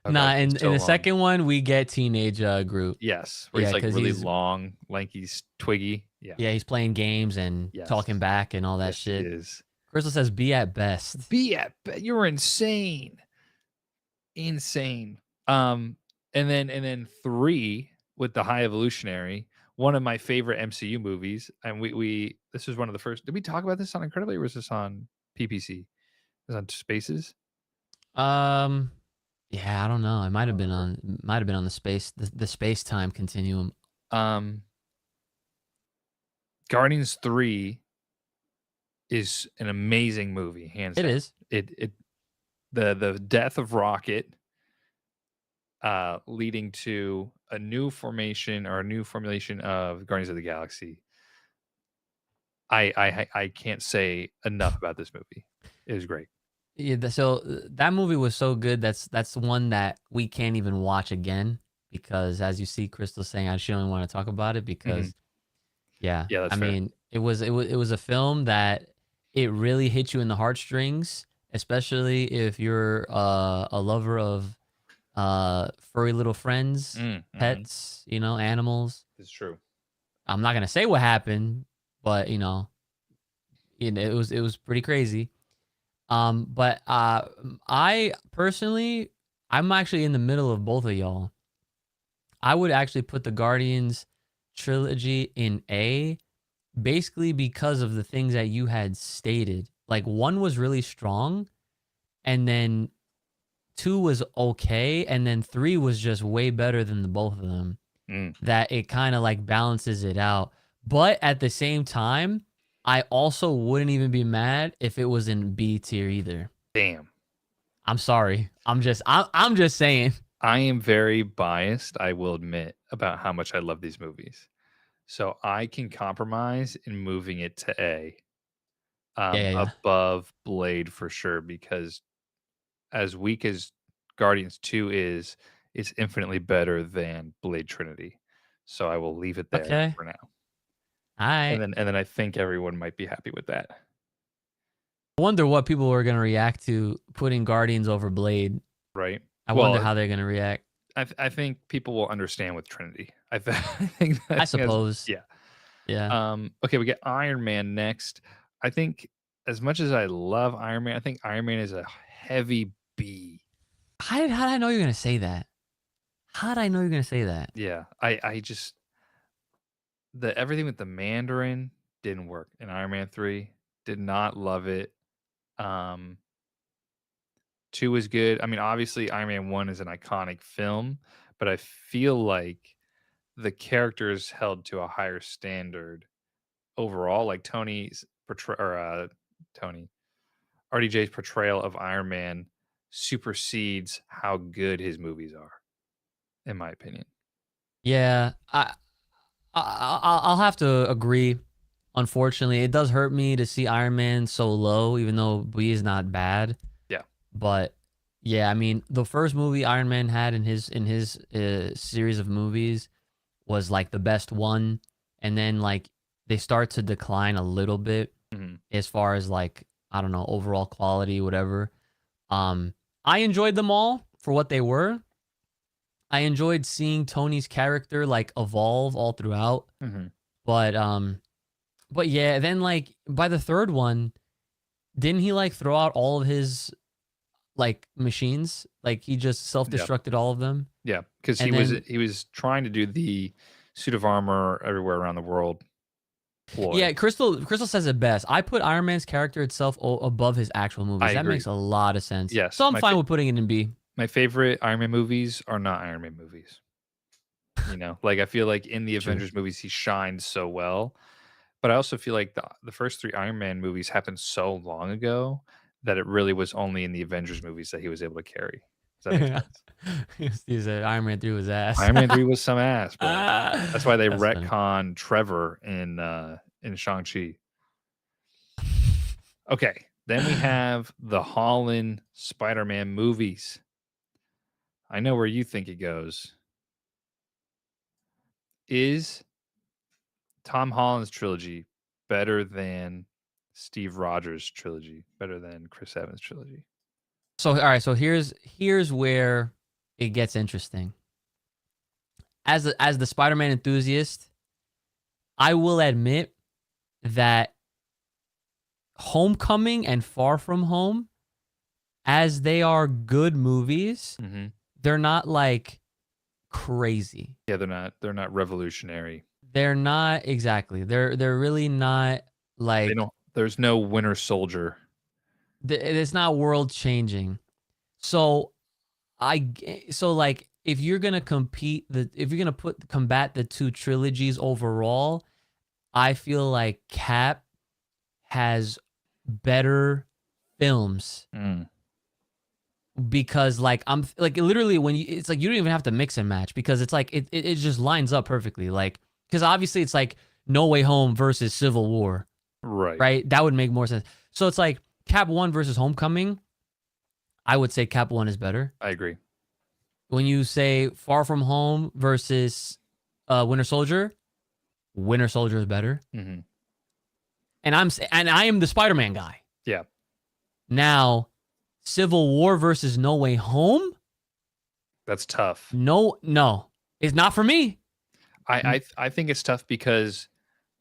Nah, in the second one we get Teenage Groot. Yes, where he's like really long, lanky, twiggy. Yeah, he's playing games and talking back and all that shit. He is. Crystal says B at best. B at best. You're insane. Insane. And then 3 with the High Evolutionary, one of my favorite MCU movies. And we this was one of the first. Did we talk about this on Incredibly, or was this on PPC? It was on Spaces. Yeah, I don't know. It might have been on the space time continuum. Guardians 3 is an amazing movie, hands It down. is. The death of Rocket, leading to a new formation or a new formulation of Guardians of the Galaxy. I can't say enough about this movie. It is great. Yeah, so that movie was so good. That's one that we can't even watch again because, as you see, Crystal saying she only want to talk about it because, yeah, Yeah, that's I fair. mean, it was a film that it really hit you in the heartstrings, especially if you're a lover of furry little friends, pets, animals. It's true. I'm not gonna say what happened, but it was pretty crazy. But I personally, I'm actually in the middle of both of y'all. I would actually put the Guardians trilogy in A, basically because of the things that you had stated. Like 1 was really strong, and then 2 was okay, and then 3 was just way better than the both of them. That it kind of like balances it out. But at the same time, I also wouldn't even be mad if it was in B tier either. Damn. I'm sorry. I'm just saying. I am very biased, I will admit, about how much I love these movies. So I can compromise in moving it to A. Yeah. Above Blade for sure, because as weak as Guardians 2 is, it's infinitely better than Blade Trinity. So I will leave it there Okay. for now. All right. And then I think everyone might be happy with that. I wonder what people are going to react to putting Guardians over Blade. Right. I wonder how they're going to react. I think people will understand with Trinity. I suppose. Yeah. Yeah. Okay, we get Iron Man next. I think as much as I love Iron Man, I think Iron Man is a heavy B. How did I know you're going to say that? How did I know you're going to say that? Yeah. I just everything with the Mandarin didn't work in Iron Man 3. Did not love it. 2 is good. I mean, obviously Iron Man 1 is an iconic film, but I feel like the characters held to a higher standard overall. Like Tony's RDJ's portrayal of Iron Man supersedes how good his movies are, in my opinion. Yeah, I'll have to agree. Unfortunately, it does hurt me to see Iron Man so low, even though B is not bad. Yeah. But yeah, I mean, the first movie Iron Man had in his series of movies was like the best one, and then like they start to decline a little bit as far as like, I don't know, overall quality, whatever. I enjoyed them all for what they were. I enjoyed seeing Tony's character like evolve all throughout. But yeah, then like by the third one, didn't he like throw out all of his like machines? Like he just self-destructed all of them? Yeah, because he was trying to do the suit of armor everywhere around the world. Ploy. Yeah, Crystal says it best. I put Iron Man's character itself above his actual movies. That makes a lot of sense. Yes, so I'm fine with putting it in B. My favorite Iron Man movies are not Iron Man movies. Like I feel like in the Avengers movies he shined so well, but I also feel like the first 3 Iron Man movies happened so long ago that it really was only in the Avengers movies that he was able to carry. Does that make sense? He said Iron Man 3 was ass. Iron Man 3 was some ass, bro. That's why they retconned Trevor in Shang-Chi. Okay, then we have the Holland Spider-Man movies. I know where you think it goes. Is Tom Holland's trilogy better than Steve Rogers' trilogy? Better than Chris Evans' trilogy? So all right, so here's where it gets interesting. As the Spider-Man enthusiast, I will admit that Homecoming and Far From Home, as they are good movies, they're not like crazy. Yeah, they're not revolutionary. They're not exactly. They're really not like there's no Winter Soldier. It's not world changing. So like if you're gonna combat the two trilogies overall, I feel like Cap has better films because like I'm like literally when it's like you don't even have to mix and match because it's like it just lines up perfectly. Like because obviously it's like No Way Home versus Civil War, right? That would make more sense. So it's like Cap 1 versus Homecoming. I would say Cap 1 is better. I agree. When you say Far From Home versus Winter Soldier is better. Mm-hmm. And I am the Spider-Man guy. Yeah. Now, Civil War versus No Way Home. That's tough. No, it's not for me. I think it's tough because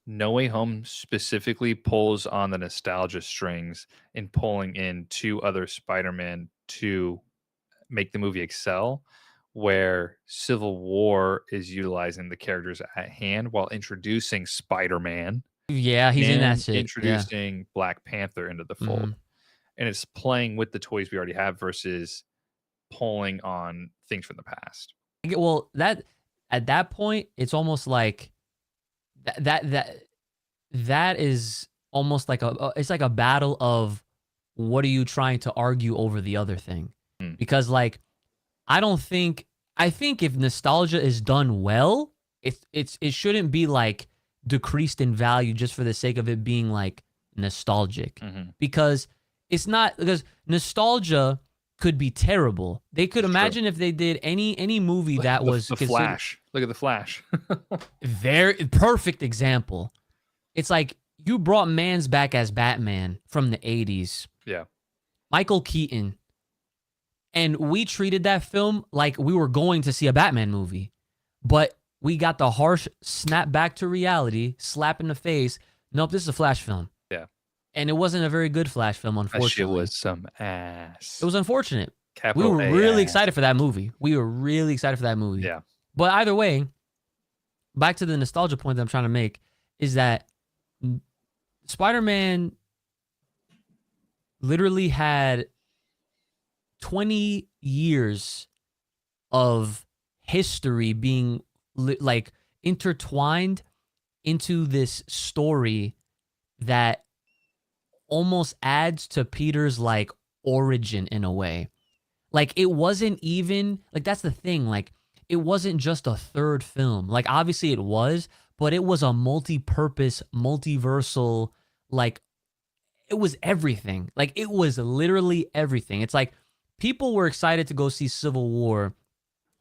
No Way Home specifically pulls on the nostalgia strings in pulling in two other Spider-Man to make the movie excel, where Civil War is utilizing the characters at hand while introducing Spider-Man. Yeah, he's in that shit. Introducing Black Panther into the fold. Mm-hmm. And it's playing with the toys we already have versus pulling on things from the past. Well, that at that point, it's almost like that is almost like it's like a battle of what are you trying to argue over the other thing? Because like I think if nostalgia is done well, it shouldn't be like decreased in value just for the sake of it being like nostalgic. Because it's not, because nostalgia could be terrible. They could imagine if they did any movie that was the Flash. Look at the Flash. Very perfect example. It's like you brought Mans back as Batman from the 80s. Yeah. Michael Keaton. And we treated that film like we were going to see a Batman movie. But we got the harsh snap back to reality, slap in the face. Nope, this is a Flash film. Yeah. And it wasn't a very good Flash film, unfortunately. That shit was some ass. It was unfortunate. Capital we were really excited for that movie. Yeah. But either way, back to the nostalgia point that I'm trying to make is that Spider-Man literally had 20 years of history being like intertwined into this story that almost adds to Peter's like origin in a way. Like it wasn't even like, that's the thing. Like it wasn't just a third film. Like obviously it was, but it was a multi-purpose, multiversal, like it was everything. Like it was literally everything. It's like people were excited to go see Civil War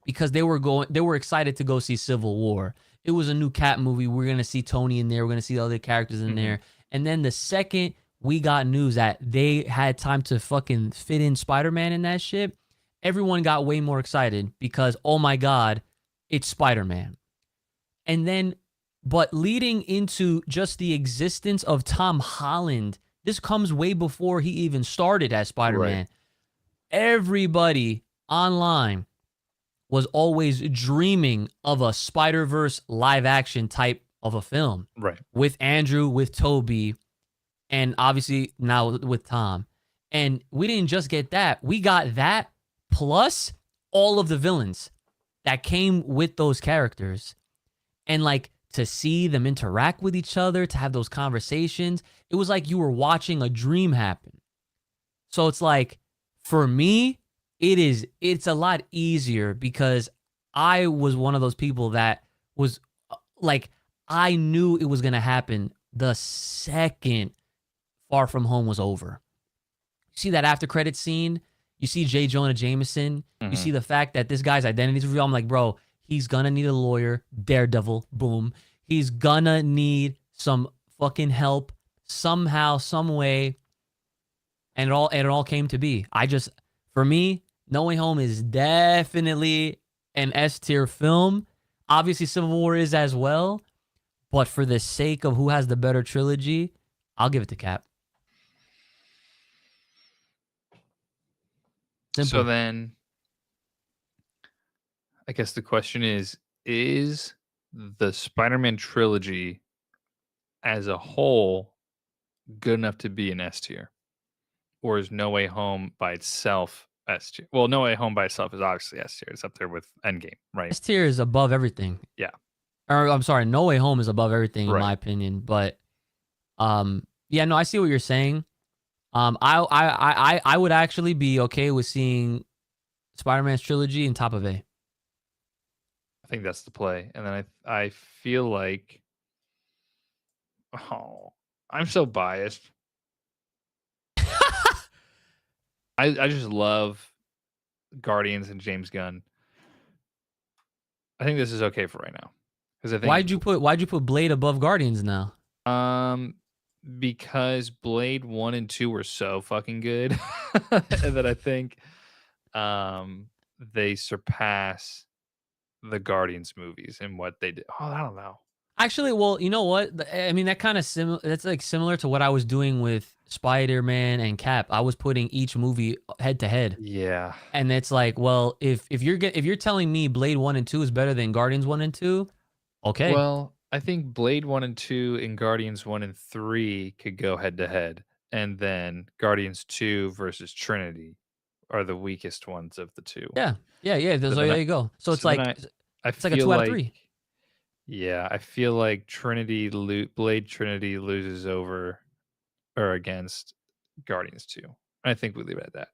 because they were excited to go see Civil War. It was a new Cap movie. We're going to see Tony in there. We're going to see the other characters in there. And then the second we got news that they had time to fucking fit in Spider-Man in that shit, everyone got way more excited because, oh my God, it's Spider-Man. And then, but leading into just the existence of Tom Holland, this comes way before he even started as Spider-Man. Right. Everybody online was always dreaming of a Spider-Verse live action type of a film. Right. With Andrew, with Toby, and obviously now with Tom. And we didn't just get that. We got that plus all of the villains that came with those characters. And like to see them interact with each other, to have those conversations, it was like you were watching a dream happen. So it's like, for me, it's a lot easier because I was one of those people that was like, I knew it was going to happen the second Far From Home was over. You see that after credit scene, you see J. Jonah Jameson, you see the fact that this guy's identity is real. I'm like, bro, he's going to need a lawyer, Daredevil, boom. He's going to need some fucking help somehow, some way. And it all came to be. For me, No Way Home is definitely an S-tier film. Obviously, Civil War is as well. But for the sake of who has the better trilogy, I'll give it to Cap. Simple. So then, I guess the question is the Spider-Man trilogy as a whole good enough to be an S tier? Or is No Way Home by itself S tier. Well, No Way Home by itself is obviously S tier. It's up there with Endgame, right? S tier is above everything. Yeah. Or I'm sorry, No Way Home is above everything in Right. my opinion. But yeah, no, I see what you're saying. I would actually be okay with seeing Spider-Man's trilogy in top of A. I think that's the play. And then I feel like, oh, I'm so biased. I just love Guardians and James Gunn. I think this is okay for right now. Because I think why'd you put Blade above Guardians now? Because Blade 1 and 2 were so fucking good that I think they surpass the Guardians movies in what they did. Oh, I don't know. Actually, well, you know what? I mean, that kind of that's like similar to what I was doing with Spider-Man and Cap. I was putting each movie head to head. Yeah. And it's like, well, if you're telling me Blade 1 and 2 is better than Guardians 1 and 2, okay. Well, I think Blade 1 and 2 and Guardians 1 and 3 could go head to head. And then Guardians 2 versus Trinity are the weakest ones of the two. Yeah. There you go. So it's like it's like a 2 out of 3. Yeah, I feel like Blade Trinity loses over or against Guardians 2. I think we leave it at that.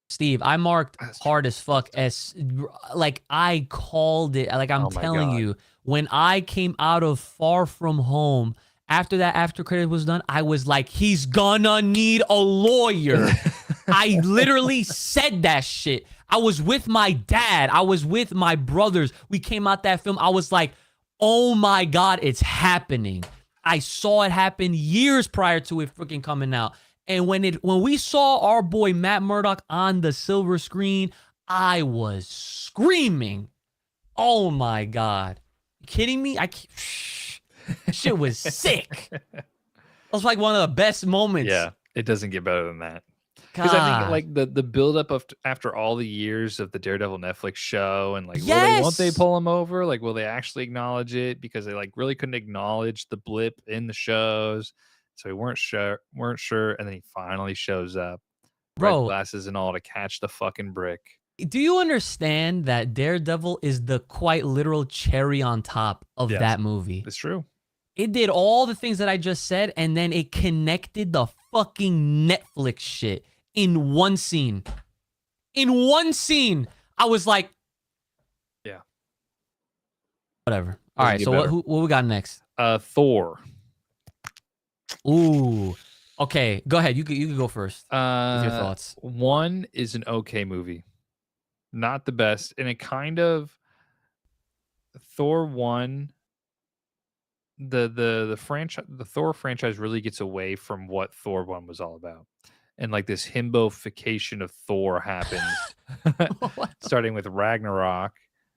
Steve, I marked hard as fuck as like I called it. Like I'm telling you, when I came out of Far From Home, after that after credit was done, I was like, he's gonna need a lawyer. I literally said that shit. I was with my dad. I was with my brothers. We came out that film. I was like, oh my God, it's happening. I saw it happen years prior to it freaking coming out. And when we saw our boy Matt Murdock on the silver screen, I was screaming. Oh my God. You kidding me? Shit was sick. That was like one of the best moments. Yeah, it doesn't get better than that. Because I think like the buildup of after all the years of the Daredevil Netflix show and like won't they pull him over? Like will they actually acknowledge it? Because they like really couldn't acknowledge the blip in the shows, so we weren't sure. And then he finally shows up, red glasses and all, to catch the fucking brick. Do you understand that Daredevil is the quite literal cherry on top of that movie? It's true. It did all the things that I just said, and then it connected the fucking Netflix shit. In one scene. I was like, yeah. Whatever. All right, so what we got next? Thor. Ooh. Okay, go ahead. You could go first. With your thoughts. 1 is an okay movie. Not the best. And it kind of Thor 1, the Thor franchise really gets away from what Thor 1 was all about. And like this himbofication of Thor happens, starting with Ragnarok,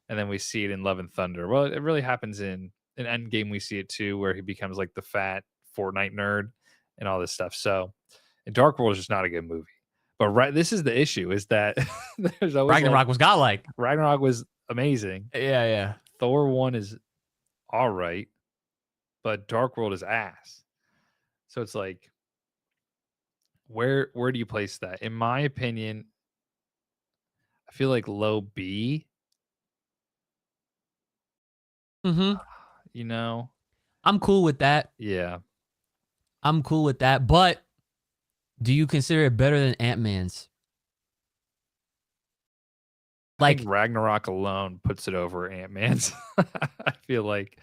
and then we see it in Love and Thunder. Well, it really happens in Endgame. We see it too, where he becomes like the fat Fortnite nerd and all this stuff. So, Dark World is just not a good movie. But this is the issue: is that there's always Ragnarok was godlike. Ragnarok was amazing. Yeah. Thor 1 is all right, but Dark World is ass. So it's like, where do you place that? In my opinion, I feel like low B. Mm-hmm. You know? I'm cool with that. Yeah. I'm cool with that. But do you consider it better than Ant-Man's? Like, I think Ragnarok alone puts it over Ant-Man's. I feel like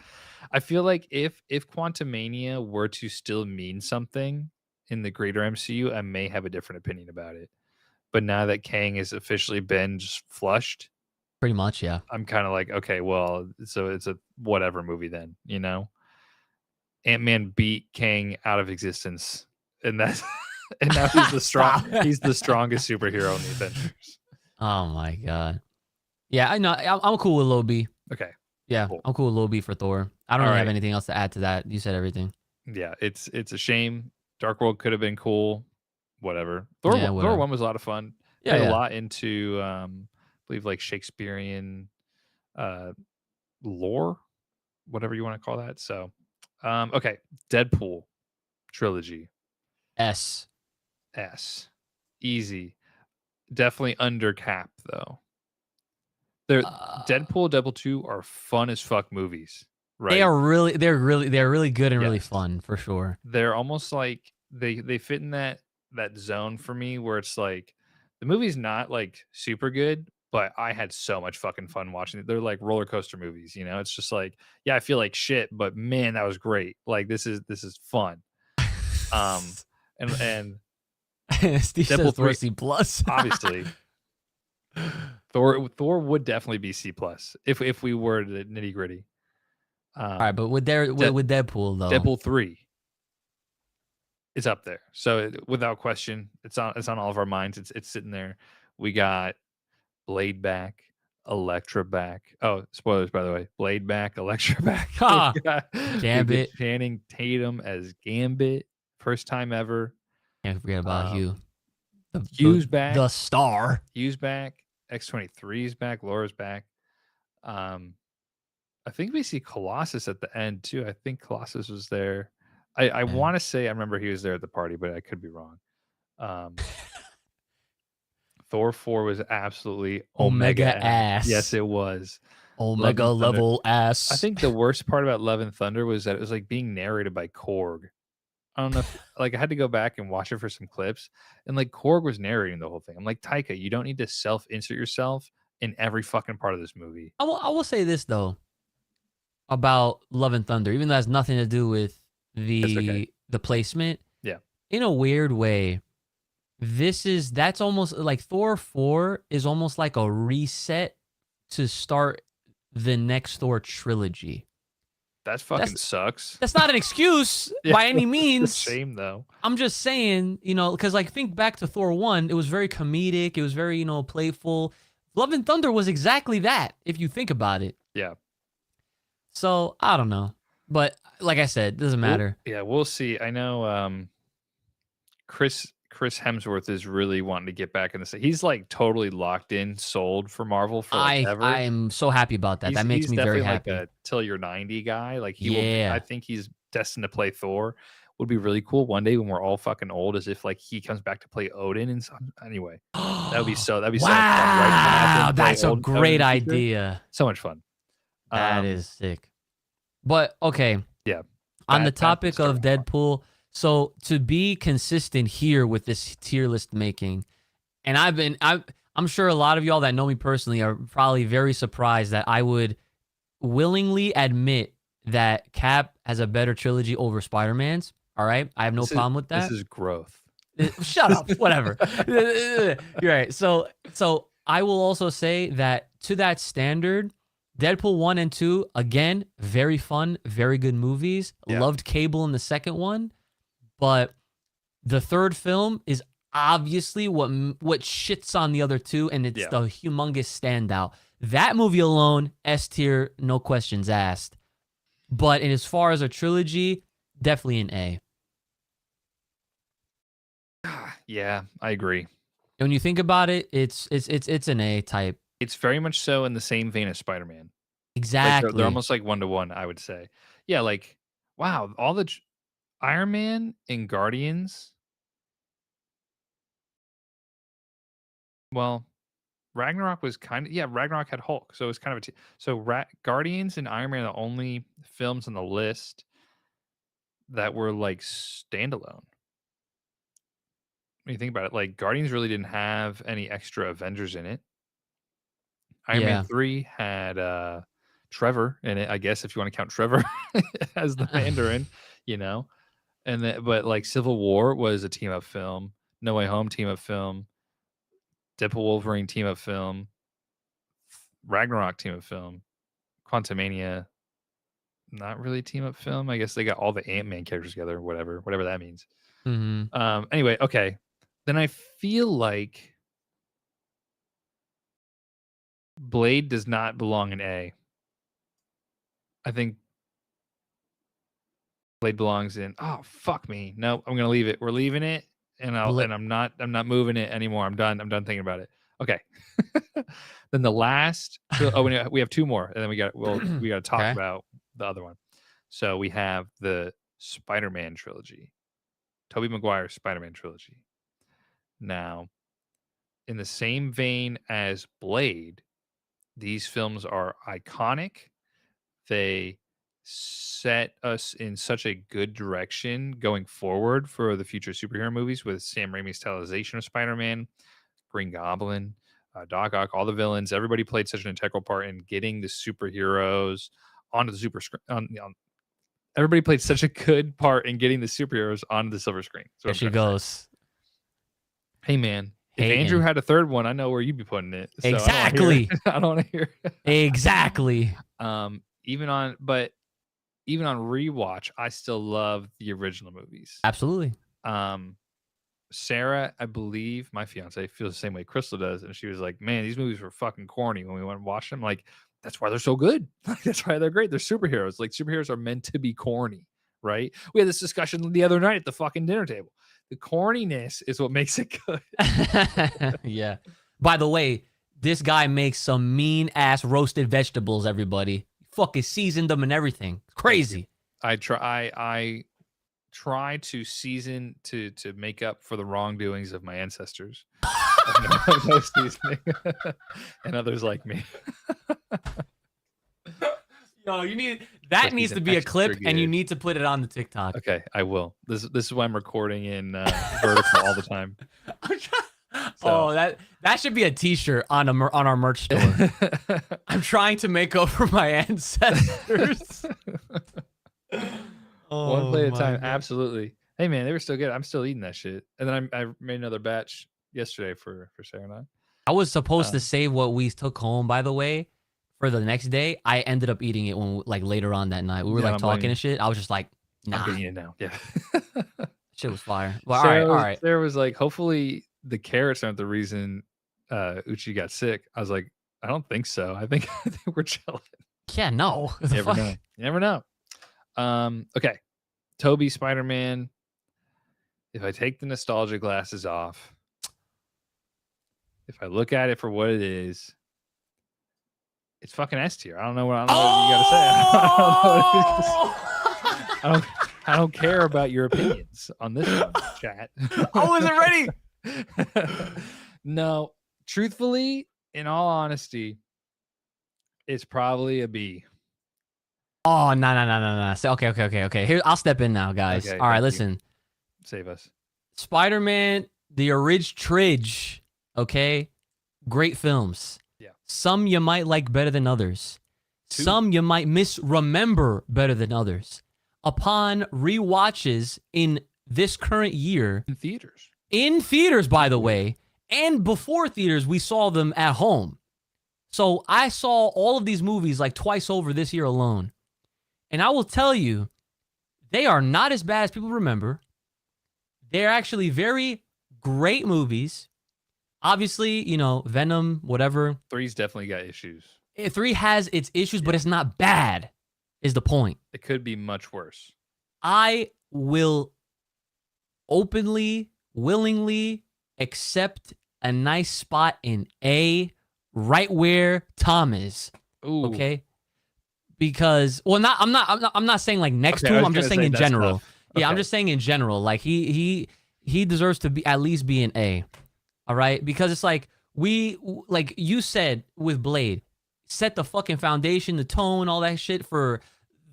if Quantumania were to still mean something in the greater MCU, I may have a different opinion about it. But now that Kang has officially been just flushed, pretty much, yeah, I'm kind of like, okay, well, so it's a whatever movie then, you know? Ant-Man beat Kang out of existence, and that's and now he's the he's the strongest superhero in the Avengers. Oh my God. Yeah, I know. I'm cool with low B. Okay. Yeah, cool. I'm cool with low B for Thor. I don't really have anything else to add to that. You said everything. Yeah, it's a shame. Dark World could have been cool. Whatever. Thor 1 was a lot of fun. Yeah, a lot into I believe like Shakespearean lore, whatever you want to call that. So okay, Deadpool trilogy. S. Easy. definitely under cap though. They're Deadpool, Deadpool 2 are fun as fuck movies, They right? are really, they're really good and really Yes. fun for sure. They're almost like they fit in that zone for me where it's like the movie's not like super good, but I had so much fucking fun watching it. They're like roller coaster movies, you know? It's just like, yeah, I feel like shit, but man, that was great. Like this is fun. Um and Steve says Deadpool Thor 3 C plus. obviously Thor would definitely be C plus if we were to nitty gritty. All right, but with Deadpool though, Deadpool 3 is up there. So without question, it's on all of our minds. It's sitting there. We got Blade back, Elektra back. Oh, spoilers by the way. Blade back, Elektra back. Ha! We get Gambit. Channing Tatum as Gambit, first time ever. Can't forget about Hugh. Hugh's back. The star. Hugh's back. X-23 is back. Laura's back. I think we see Colossus at the end too. I think Colossus was there. I want to say I remember he was there at the party, but I could be wrong. Thor 4 was absolutely Omega ass. Yes, it was. Omega level ass. I think the worst part about Love and Thunder was that it was like being narrated by Korg. I don't know if, like, I had to go back and watch it for some clips, and like Korg was narrating the whole thing. I'm like, Taika, you don't need to self-insert yourself in every fucking part of this movie. I will say this though about Love and Thunder, even though it has nothing to do with the placement. Yeah. In a weird way, that's almost like Thor 4 is almost like a reset to start the next Thor trilogy. That fucking sucks. That's not an excuse by any means. It's a shame though. I'm just saying, because like think back to Thor 1, it was very comedic, it was very, playful. Love and Thunder was exactly that, if you think about it. Yeah. So, I don't know. But like I said, it doesn't matter. We'll see. I know Chris Hemsworth is really wanting to get back in this. He's like totally locked in, sold for Marvel forever. I am so happy about that. That makes me very happy. Like a till you're 90 guy. Like I think he's destined to play Thor. Would be really cool one day when we're all fucking old, as if like he comes back to play Odin and something. Anyway, that'd be so much fun. Wow, that's a great idea. So much fun. That is sick. But okay, yeah. On the topic of Deadpool, so to be consistent here with this tier list making, and I'm sure a lot of y'all that know me personally are probably very surprised that I would willingly admit that Cap has a better trilogy over Spider-Man's. All right, I have no problem with that. This is growth. Shut up. Whatever. You're right. So I will also say that to that standard, Deadpool 1 and 2, again, very fun, very good movies. Yeah. Loved Cable in the second one. But the third film is obviously what shits on the other two, and it's the humongous standout. That movie alone, S tier, no questions asked. But as far as a trilogy, definitely an A. Yeah, I agree. When you think about it, it's an A type. It's very much so in the same vein as Spider-Man. Exactly. Like they're almost like 1-to-1, I would say. Yeah, like wow, all the Iron Man and Guardians. Well, Ragnarok was Ragnarok had Hulk, so it was kind of Guardians and Iron Man are the only films on the list that were like standalone. When you think about it, like Guardians really didn't have any extra Avengers in it. Iron Man 3 had Trevor in it, I guess, if you want to count Trevor as the Mandarin, And then, but like Civil War was a team up film, No Way Home team up film, Deadpool Wolverine team up film, Ragnarok team up film, Quantumania, not really team up film. I guess they got all the Ant-Man characters together, whatever that means. Mm-hmm. Anyway, okay. Then I feel like Blade does not belong in A. I think Blade belongs in. Oh fuck me! No, I'm gonna leave it. We're leaving it, and I'm not moving it anymore. I'm done thinking about it. Okay. Then the last. We have two more, and then we got to talk about the other one. So we have the Spider-Man trilogy, Tobey Maguire Spider-Man trilogy. Now, in the same vein as Blade, these films are iconic. They set us in such a good direction going forward for the future superhero movies with Sam Raimi's stylization of Spider-Man, Green Goblin, Doc Ock, all the villains. Everybody played such an integral part in getting the superheroes onto the super screen. Everybody played such a good part in getting the superheroes onto the silver screen. There she goes. Hey, man. If Andrew had a third one, I know where you'd be putting it. So exactly. I don't want to hear it. Exactly. Even on rewatch, I still love the original movies. Absolutely. Sarah, I believe, my fiance, feels the same way Crystal does, and she was like, "Man, these movies were fucking corny when we went and watched them." Like, that's why they're so good. That's why they're great. They're superheroes. Like, superheroes are meant to be corny, right? We had this discussion the other night at the fucking dinner table. The corniness is what makes it good. Yeah. By the way, this guy makes some mean ass roasted vegetables. Everybody, fucking seasoned them and everything. Crazy. I try to season to make up for the wrongdoings of my ancestors. No seasoning. And others like me. Yo, that needs to be a clip, and you need to put it on the TikTok. Okay, I will. This is why I'm recording in vertical all the time. So. Oh, that should be a T-shirt on our merch store. I'm trying to make up for my ancestors. One plate at a time. God. Absolutely. Hey man, they were still good. I'm still eating that shit. And then I made another batch yesterday for Sarah and I. I was supposed to save what we took home, by the way, for the next day. I ended up eating it when later on that night. We were talking and shit. I was just like, nah. I'm gonna eat it now. Yeah. Shit was fire. Well, all right. There was like, hopefully the carrots aren't the reason Uchi got sick. I was like, I don't think so. I think we're chilling. Yeah, no. You never know. Okay. Tobey Spider-Man. If I take the nostalgia glasses off, if I look at it for what it is, it's fucking S tier. I don't know what you gotta say. I don't care about your opinions on this one, chat. I wasn't ready. No, truthfully, in all honesty, it's probably a B. Oh, no. Okay. Here, I'll step in now, guys. Okay, all right, listen. Save us. Spider-Man, the Tridge. Okay, great films. Yeah. Some you might like better than others. Two. Some you might misremember better than others. Upon rewatches in this current year, in theaters, by the way, and before theaters, we saw them at home. So I saw all of these movies like twice over this year alone. And I will tell you, they are not as bad as people remember. They're actually very great movies. Obviously, Venom, whatever. 3's definitely got issues. 3 has its issues, but it's not bad, is the point. It could be much worse. I will openly, willingly accept a nice spot in A, right where Tom is. Ooh. Okay? Because I'm not saying like next to him. I'm just saying in general. Okay. Yeah, I'm just saying in general. Like he deserves to be at least be an A. All right? Because it's like like you said with Blade, set the fucking foundation, the tone, all that shit for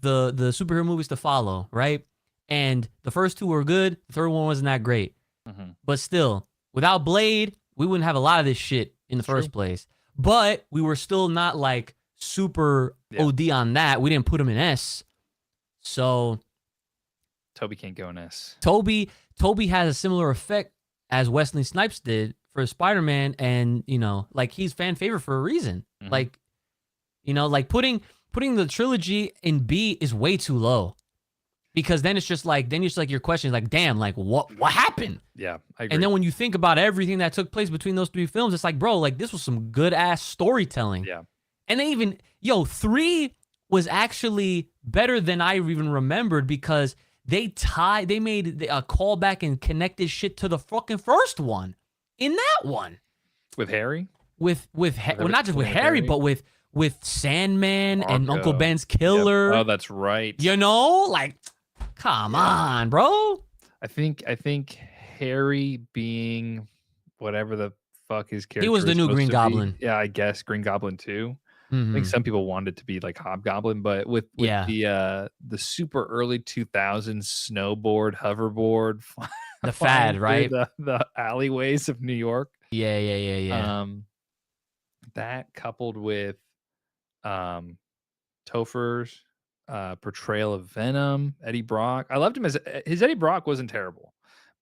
the superhero movies to follow, right? And the first 2 were good. The third one wasn't that great. Mm-hmm. But still, without Blade, we wouldn't have a lot of this shit in the first place. But we were still not like super OD on that. We didn't put him in S. So Tobey can't go in S. Tobey has a similar effect as Wesley Snipes did for Spider-Man, and like he's fan favorite for a reason. Mm-hmm. Like putting the trilogy in B is way too low. Because then it's just like your question is like, damn, like what happened? Yeah, I agree. And then when you think about everything that took place between those 3 films, it's like, bro, like this was some good ass storytelling. Yeah. And they even 3 was actually better than I even remembered because they made a callback and connected shit to the fucking first one. In that one. With Harry? Not just with Harry, but with Sandman and Uncle Ben's killer. Yep. Oh, that's right. Like, come on, bro. I think Harry being whatever the fuck his character He was the new supposed Green to Goblin. be. Yeah, I guess Green Goblin too. I think some people wanted it to be like Hobgoblin, but with the super early 2000s snowboard, hoverboard, the flying fad, through right? the alleyways of New York. Yeah. That coupled with Topher's portrayal of Venom, Eddie Brock. I loved him as his Eddie Brock wasn't terrible.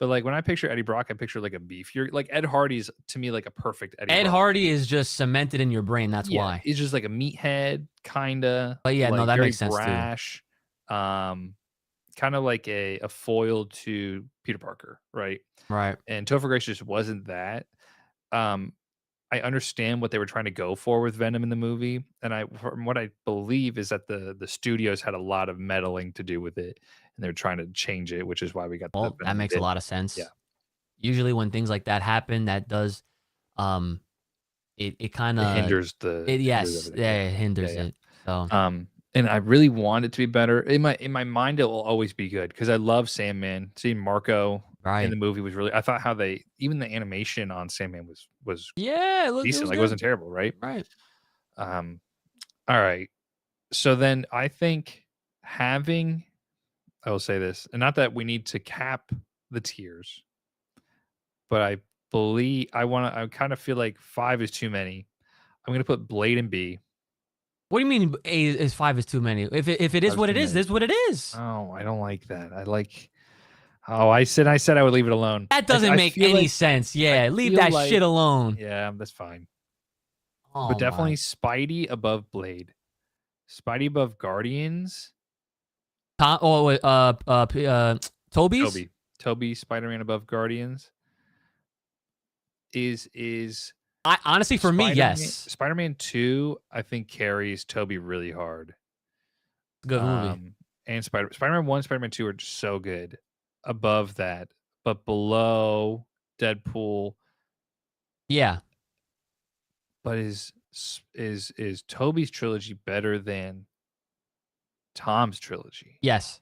But like when I picture Eddie Brock, I picture like a beefier, like Ed Hardy's to me like a perfect Eddie Ed Brock. Hardy is just cemented in your brain. That's why. He's just like a meathead, kinda. But yeah, like no, that very makes sense brash, kind of like a foil to Peter Parker, right? too. Right. And Topher Grace just wasn't that. I understand what they were trying to go for with Venom in the movie, and from what I believe is that the studios had a lot of meddling to do with it, and they're trying to change it, which is why we got the Well, that Venom makes a bit. lot of sense. Yeah. Usually when things like that happen, that does it kind It of hinders the it hinders everything. it hinders it. So and I really want it to be better. In my mind, it will always be good because I love Sandman. Seeing Marco in the movie was really. I thought how even the animation on Sandman was yeah, it decent. was Like good. it wasn't terrible, right? Right. All right. So then I think having, I will say this, and not that we need to cap the tiers, but I believe I kind of feel like 5 is too many. I'm gonna put Blade in B. What do you mean A is 5 is too many? If it is what it is, this is what it is. Oh, I don't like that. I like. Oh, I said I would leave it alone. That doesn't make any sense. Yeah, leave that shit alone. Yeah, that's fine. Oh, but definitely Spidey above Blade. Spidey above Guardians. Toby's? Toby Spider-Man above Guardians. Is I honestly for me, yes. Spider-Man 2, I think carries Toby really hard. Good movie. And Spider-Man 1, Spider-Man 2 are just so good. Above that, but below Deadpool. Yeah. But is Toby's trilogy better than Tom's trilogy? Yes.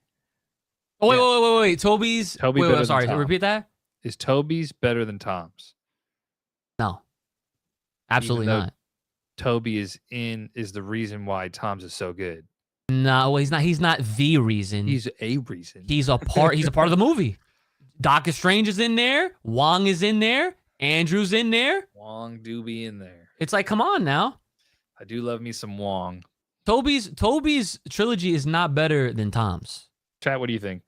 Oh wait. Toby's sorry, repeat that. Is Toby's better than Tom's? No. Absolutely not. Toby is the reason why Tom's is so good. No, well, he's not the reason. He's a reason. He's a part of the movie. Doctor Strange is in there. Wong is in there. Andrew's in there. Wong do be in there. It's like, come on now. I do love me some Wong. Toby's trilogy is not better than Tom's. Chat, what do you think?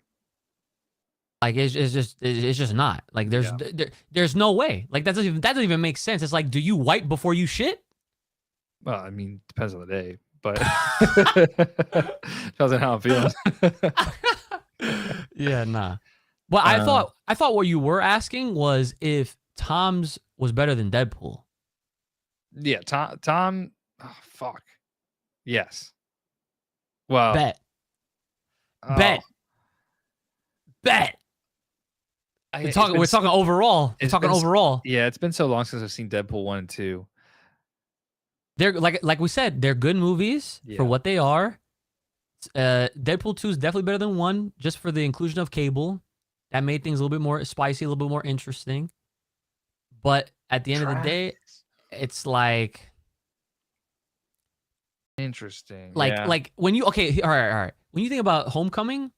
Like it's just not. Like there's no way. Like that doesn't even make sense. It's like, do you wipe before you shit? Well, I mean, depends on the day, but depends on how I'm feeling. Yeah, nah. Well, I thought what you were asking was if Tom's was better than Deadpool. Yeah, Tom. Oh, fuck. Yes. Well. Bet. We're talking overall. We're talking overall. Yeah, it's been so long since I've seen Deadpool 1 and 2. They're like we said, they're good movies for what they are. Deadpool 2 is definitely better than 1, just for the inclusion of Cable. That made things a little bit more spicy, a little bit more interesting. But at the end of the day, it's like interesting. Like when you all right. When you think about Homecoming,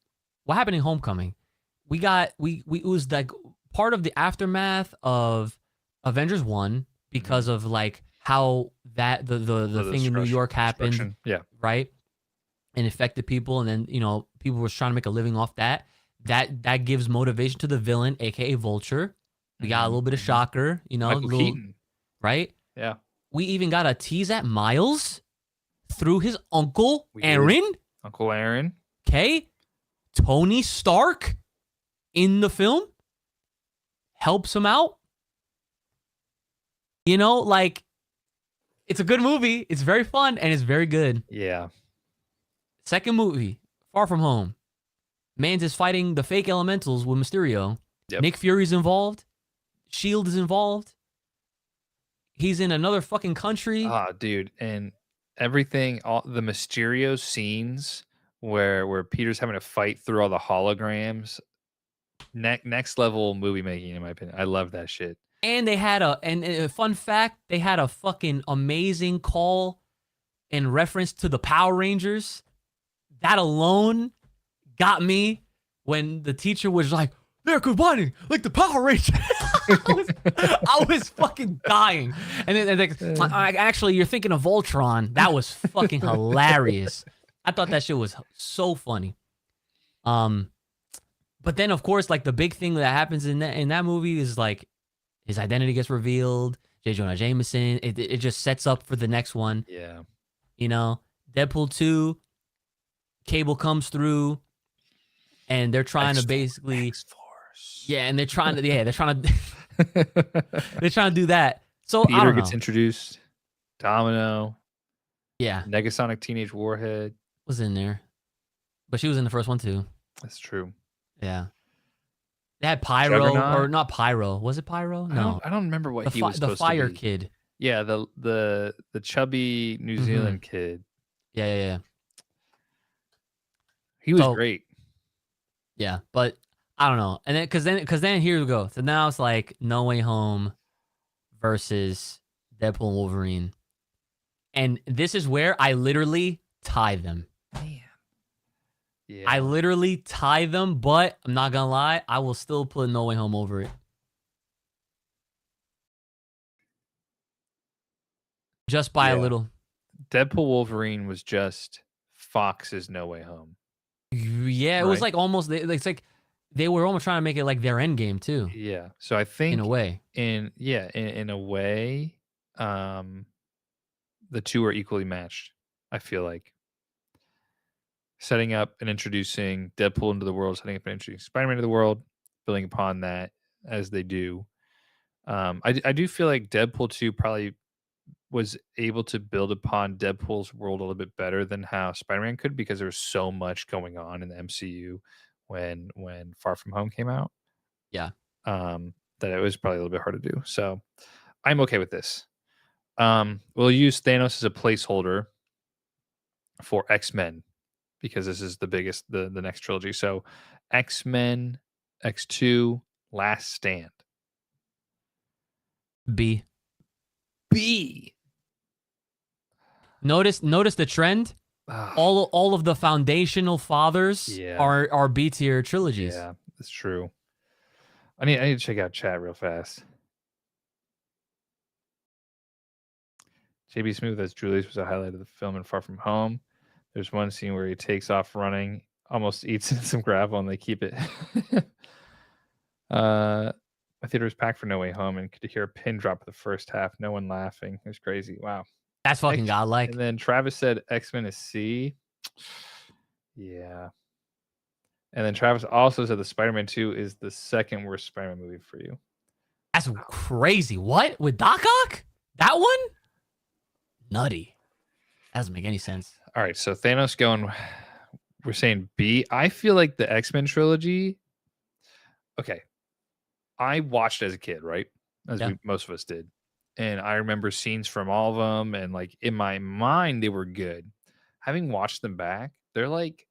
what happened in Homecoming? It was like part of the aftermath of Avengers 1 because of like how that the thing in New York happened, right? And affected people, and then people were trying to make a living off that. That gives motivation to the villain, aka Vulture. We got a little bit of Shocker, Keaton. Right? Yeah. We even got a tease at Miles through his uncle Aaron. Uncle Aaron. Okay. Tony Stark in the film helps him out. Like it's a good movie. It's very fun and it's very good. Yeah. Second movie, Far From Home. Mans is fighting the fake elementals with Mysterio. Yep. Nick Fury's involved. Shield is involved. He's in another fucking country. Ah, dude, and everything, all the Mysterio scenes where Peter's having to fight through all the holograms. Next level movie making, in my opinion. I love that shit. And they had a fun fact, they had a fucking amazing call in reference to the Power Rangers. That alone got me when the teacher was like, they're combining like the Power Rangers. I was fucking dying. And then actually, you're thinking of Voltron. That was fucking hilarious. I thought that shit was so funny. But then of course, like the big thing that happens in that movie is like his identity gets revealed. J. Jonah Jameson. It just sets up for the next one. Yeah. You know, Deadpool 2. Cable comes through, and they're trying to basically, yeah, and they're trying to, they're trying to do that. So Peter I don't know. gets introduced. Domino. Yeah. Negasonic Teenage Warhead was in there, but she was in the first one too. That's true. Yeah. They had Pyro, Juggernaut? or not Pyro. Was it Pyro? No. I don't remember what he was supposed the fire to be. kid. Yeah, the chubby New Zealand kid. Yeah. He was great. Yeah, but I don't know. And then then here we go. So now it's like No Way Home versus Deadpool and Wolverine. And this is where I literally tie them. Man. Yeah. I literally tie them, but I'm not gonna lie, I will still put No Way Home over it. Just by a little. Deadpool Wolverine was just Fox's No Way Home. Yeah, it was like almost, it's like they were almost trying to make it like their end game too. Yeah. So I think in a way. In a way, the two are equally matched. I feel like setting up and introducing Deadpool into the world, setting up and introducing Spider-Man to the world, building upon that as they do. I do feel like Deadpool 2 probably was able to build upon Deadpool's world a little bit better than how Spider-Man could, because there was so much going on in the MCU when Far From Home came out. Yeah. That it was probably a little bit hard to do. So I'm okay with this. We'll use Thanos as a placeholder for X-Men, because this is the biggest, the next trilogy. So X-Men, X2, Last Stand. B. Notice the trend. All of the foundational fathers are B tier trilogies. Yeah, that's true. I need to check out chat real fast. JB Smooth as Julius was a highlight of the film in Far From Home. There's one scene where he takes off running, almost eats some gravel, and they keep it. My theater was packed for No Way Home, and could hear a pin drop at the first half. No one laughing. It was crazy. Wow. That's fucking godlike. And then Travis said X-Men is C. Yeah. And then Travis also said the Spider-Man 2 is the second worst Spider-Man movie for you. That's crazy. What? With Doc Ock? That one? Nutty. That doesn't make any sense. All right, so Thanos going, we're saying B. I feel like the X-Men trilogy, okay, I watched as a kid, right? As most of us did. And I remember scenes from all of them, and like in my mind, they were good. Having watched them back, they're like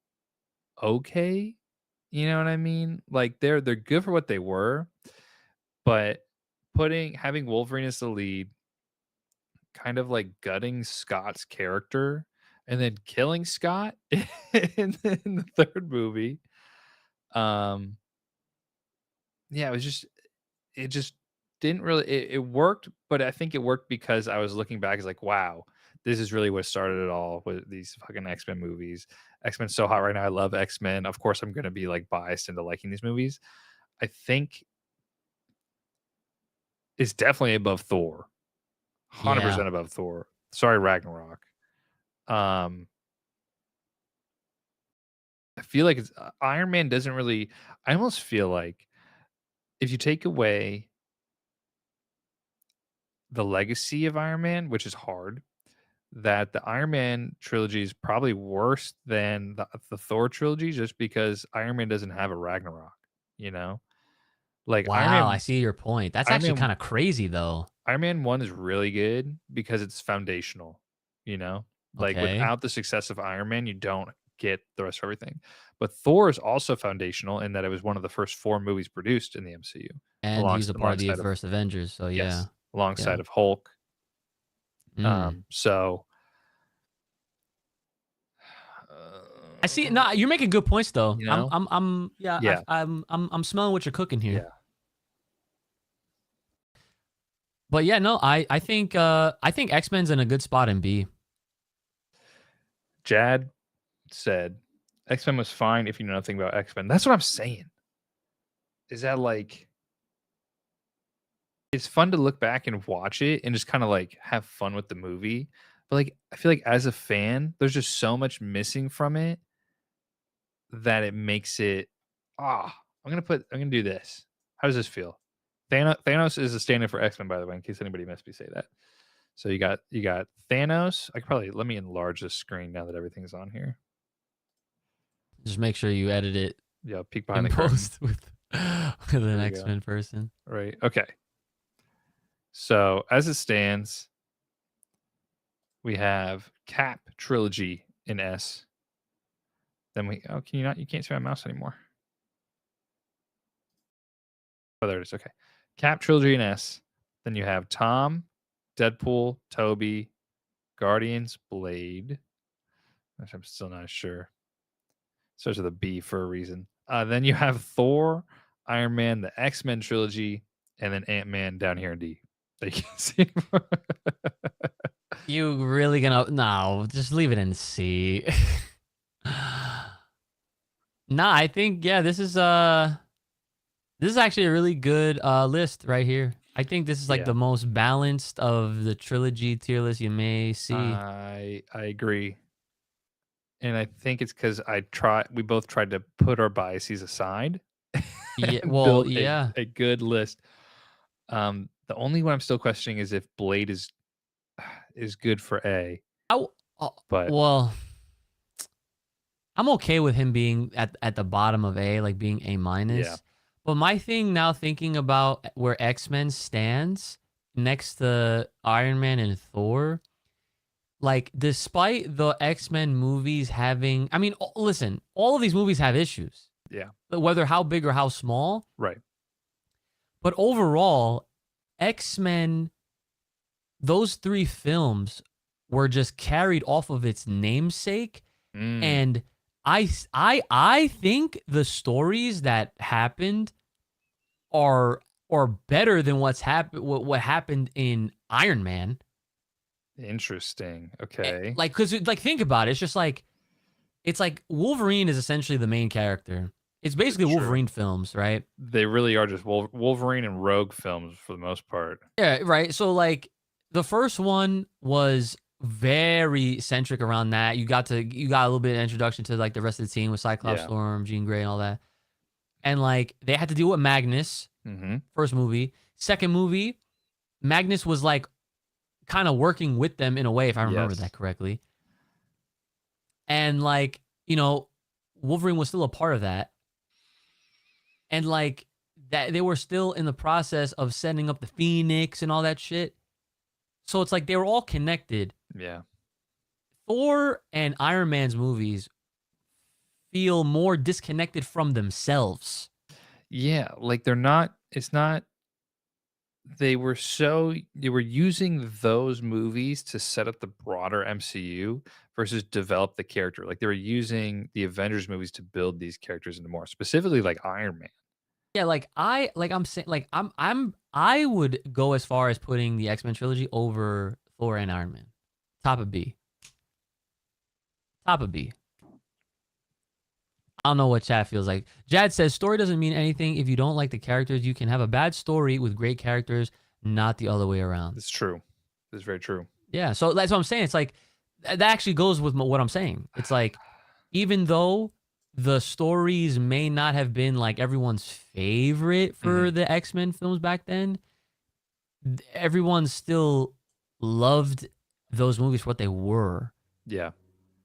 okay. You know what I mean? Like they're good for what they were, but having Wolverine as the lead, kind of like gutting Scott's character and then killing Scott in the third movie. Yeah, it just didn't really, it worked, but I think it worked because I was looking back, it's like, wow, this is really what started it all with these fucking X-Men movies. X-Men's so hot right now. I love X-Men. Of course, I'm going to be like biased into liking these movies. I think it's definitely above Thor. 100% above Thor. Sorry, Ragnarok. I feel like Iron Man doesn't really, I almost feel like if you take away the legacy of Iron Man, which is hard, that the Iron Man trilogy is probably worse than the Thor trilogy, just because Iron Man doesn't have a Ragnarok, you know? Like, wow, Iron Man, I see your point. That's actually kind of crazy, though. Iron Man 1 is really good because it's foundational, you know? Like, without the success of Iron Man, you don't get the rest of everything. But Thor is also foundational in that it was one of the first 4 movies produced in the MCU. And he's a part of the first Avengers, so yeah. Yes, alongside of Hulk. So I see. No, you're making good points though. You know? I'm smelling what you're cooking here. Yeah. But yeah, no, I think X-Men's in a good spot in B. Jad said X-Men was fine if you know nothing about X-Men. That's what I'm saying. Is that like it's fun to look back and watch it and just kind of like have fun with the movie. But like I feel like as a fan, there's just so much missing from it that it makes it I'm gonna do this. How does this feel? Thanos is a stand-in for X-Men, by the way, in case anybody missed me say that. So you got Thanos. I could probably let me enlarge the screen now that everything's on here. Just make sure you edit it. Yeah, peek behind the post with an X-Men person. Right. Okay. So as it stands, we have Cap Trilogy in S. Then you can't see my mouse anymore. Oh, there it is. Okay. Cap Trilogy in S. Then you have Tom, Deadpool, Toby, Guardians, Blade. Which I'm still not sure. Starts with a B for a reason. Then you have Thor, Iron Man, the X-Men trilogy, and then Ant-Man down here in D. That you can't see anymore. You really gonna no? Just leave it in C. Nah, I think this is actually a really good list right here. I think this is like the most balanced of the trilogy tier list you may see. I agree. And I think it's because we both tried to put our biases aside. Yeah, well, a good list. The only one I'm still questioning is if Blade is good for A. Well, I'm okay with him being at the bottom of A, like being A minus. Yeah. But my thing now, thinking about where X-Men stands next to Iron Man and Thor, like despite the X-Men movies having, I mean, listen, all of these movies have issues. Yeah. Whether how big or how small. Right. But overall, X-Men, those 3 films were just carried off of its namesake. And I think the stories that happened are better than what happened in Iron Man. Interesting. Okay. Like, cause like think about it. It's like Wolverine is essentially the main character. It's basically Wolverine films, right? They really are just Wolverine and Rogue films for the most part. Yeah, right. So like the first one was very centric around that. You got a little bit of introduction to like the rest of the team with Cyclops, Storm, Jean Grey, and all that. And like they had to deal with Magnus. First movie. Second movie, Magnus was like kind of working with them in a way, if I remember that correctly. And like, you know, Wolverine was still a part of that. And like that they were still in the process of setting up the Phoenix and all that shit. So it's like they were all connected. Yeah. Thor and Iron Man's movies feel more disconnected from themselves. Yeah, like they were using those movies to set up the broader MCU versus develop the character. Like they were using the Avengers movies to build these characters into more, specifically like Iron Man. Yeah, I would go as far as putting the X-Men trilogy over Thor and Iron Man. Top of B. I don't know what Chad feels like. Jad says, story doesn't mean anything if you don't like the characters. You can have a bad story with great characters, not the other way around. It's true. It's very true. Yeah, so that's what I'm saying. It's like, that actually goes with what I'm saying. It's like, even though the stories may not have been like everyone's favorite for the X-Men films back then, everyone still loved those movies for what they were. Yeah.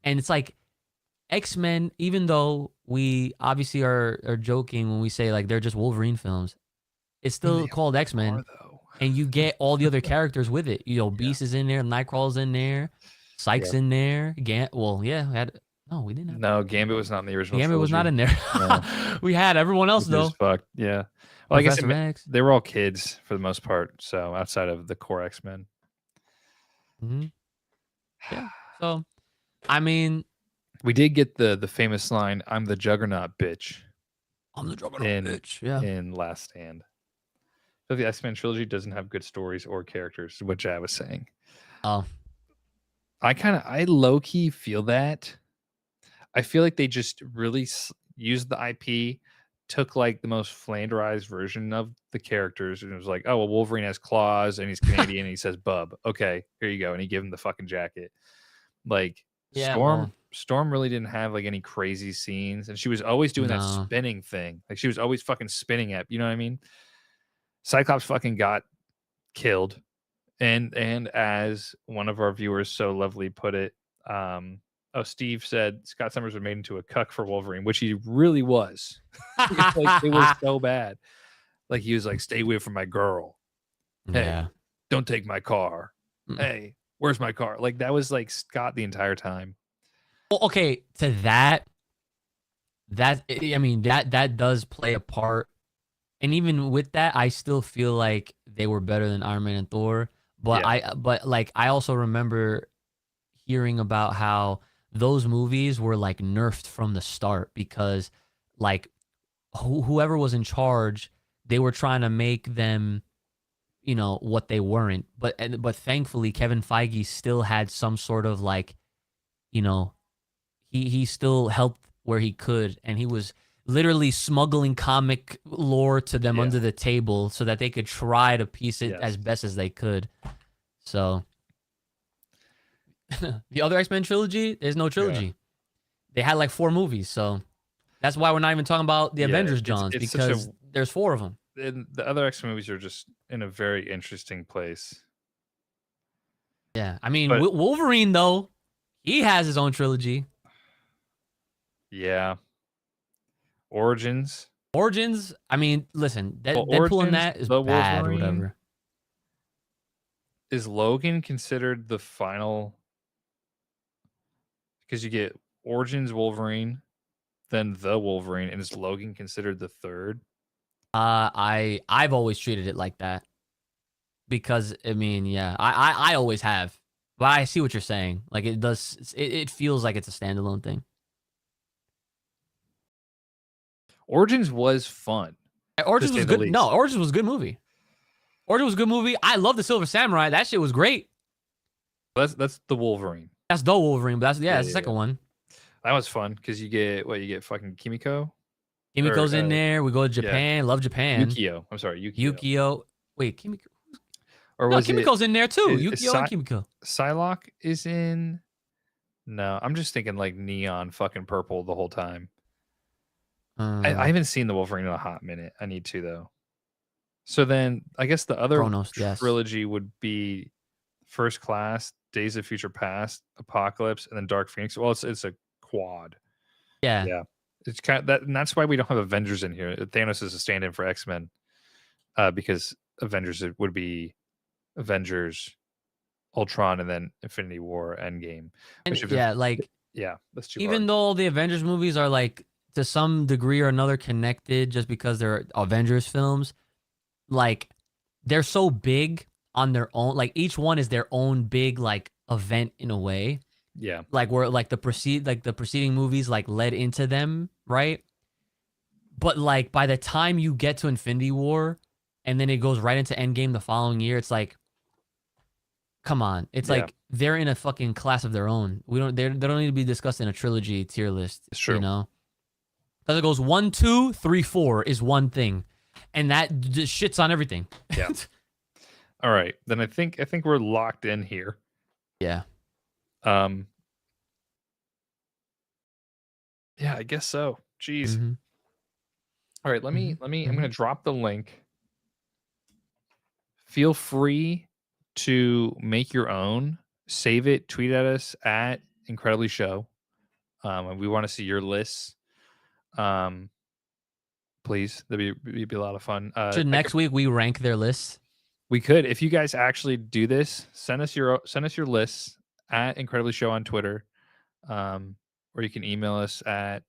And it's like, X-Men, even though we obviously are joking when we say like they're just Wolverine films, it's still called X-Men, and you get all the other characters with it. You know, Beast is in there, Nightcrawler's in there, Sykes in there. We didn't have. No, Gambit was not in the original. Gambit was not in there. No. We had everyone else though. Fucked. Yeah. Well, I guess Professor X. they were all kids for the most part. So outside of the core X-Men. Yeah. So, I mean, we did get the famous line, "I'm the Juggernaut, bitch." I'm the Juggernaut, bitch. Yeah. In Last Stand. So the X-Men trilogy doesn't have good stories or characters, which I was saying. Oh. I low-key feel that. I feel like they just really used the IP, took like the most flanderized version of the characters, and it was like, oh, well, Wolverine has claws and he's Canadian and he says bub. Okay, here you go. And he gave him the fucking jacket. Like, yeah, Storm really didn't have like any crazy scenes, and she was always doing that spinning thing. Like she was always fucking spinning at, you know what I mean? Cyclops fucking got killed. And as one of our viewers so lovely put it, Steve said Scott Summers was made into a cuck for Wolverine, which he really was. Like, it was so bad. Like he was like, "Stay away from my girl. Hey, don't take my car. Hey, where's my car?" Like that was like Scott the entire time. Well, okay, to that I mean that does play a part. And even with that, I still feel like they were better than Iron Man and Thor. But I also remember hearing about how those movies were like nerfed from the start because like whoever was in charge, they were trying to make them, you know, what they weren't. But thankfully Kevin Feige still had some sort of like, you know, he still helped where he could, and he was literally smuggling comic lore to them under the table so that they could try to piece it as best as they could. So the other X-Men trilogy, there's no trilogy. Yeah. They had like 4 movies, so that's why we're not even talking about the Avengers, Johns, because there's 4 of them. And the other X-Men movies are just in a very interesting place. Yeah, I mean, Wolverine though, he has his own trilogy. Yeah. Origins. I mean, listen, Deadpool in that is bad or whatever. Is Logan considered the final? Because you get Origins Wolverine, then the Wolverine, and is Logan considered the third? I've always treated it like that. Because I mean, yeah, I always have. But I see what you're saying. Like it feels like it's a standalone thing. Origins was fun. Origins was good. No, Origins was a good movie. Origins was a good movie. I love the Silver Samurai. That shit was great. That's the Wolverine. That's the Wolverine, but that's the second one. That was fun because you get fucking Kimiko. Kimiko's in there. We go to Japan. Love Japan. Yukio. I'm sorry, Yukio. Wait, Kimiko. Or was Kimiko's in there too. Yukio and Kimiko. Psylocke is in. No, I'm just thinking like neon fucking purple the whole time. I haven't seen the Wolverine in a hot minute. I need to though. So then I guess the other trilogy would be First Class, Days of Future Past, Apocalypse, and then Dark Phoenix. Well, it's a quad. Yeah. It's kind of that, and that's why we don't have Avengers in here. Thanos is a stand-in for X-Men, because Avengers would be Avengers, Ultron, and then Infinity War, Endgame. That's too even hard. Though all the Avengers movies are like to some degree or another connected, just because they're Avengers films, like they're so big on their own. Like each one is their own big like event in a way. Yeah. Like where like the preceding movies like led into them, right? But like by the time you get to Infinity War and then it goes right into Endgame the following year, it's like, come on. It's like they're in a fucking class of their own. They don't need to be discussed in a trilogy tier list. It's true. You know? Because it goes 1, 2, 3, 4 is one thing. And that just shits on everything. Yeah. All right. Then I think we're locked in here. Yeah. Yeah, I guess so. Jeez. Mm-hmm. All right, let me I'm going to drop the link. Feel free to make your own, save it, tweet at us at Incredibly Show. And we want to see your lists. Please, that'd be a lot of fun. Should next week we rank their lists? We could. If you guys actually do this, send us your lists at Incredibly Show on Twitter. Or you can email us at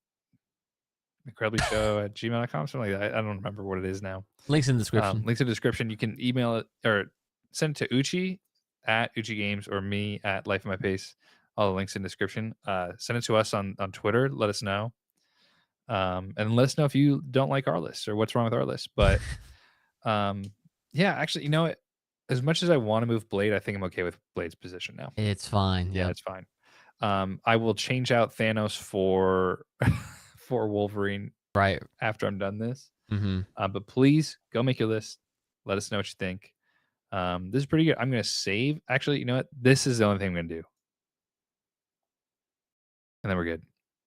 incrediblyshow@gmail.com, something like that. I don't remember what it is now. Links in the description. Links in the description. You can email it or send it to Uchi at uchigames or me at Life of My Pace. All the links in the description. Send it to us on Twitter. Let us know. And let us know if you don't like our list or what's wrong with our list. But yeah, actually, you know what? As much as I want to move Blade, I think I'm okay with Blade's position now. It's fine. Yeah, it's fine. I will change out Thanos for for Wolverine right after I'm done this. Mm-hmm. But please go make your list. Let us know what you think. This is pretty good. I'm gonna save. Actually, you know what? This is the only thing I'm gonna do, and then we're good.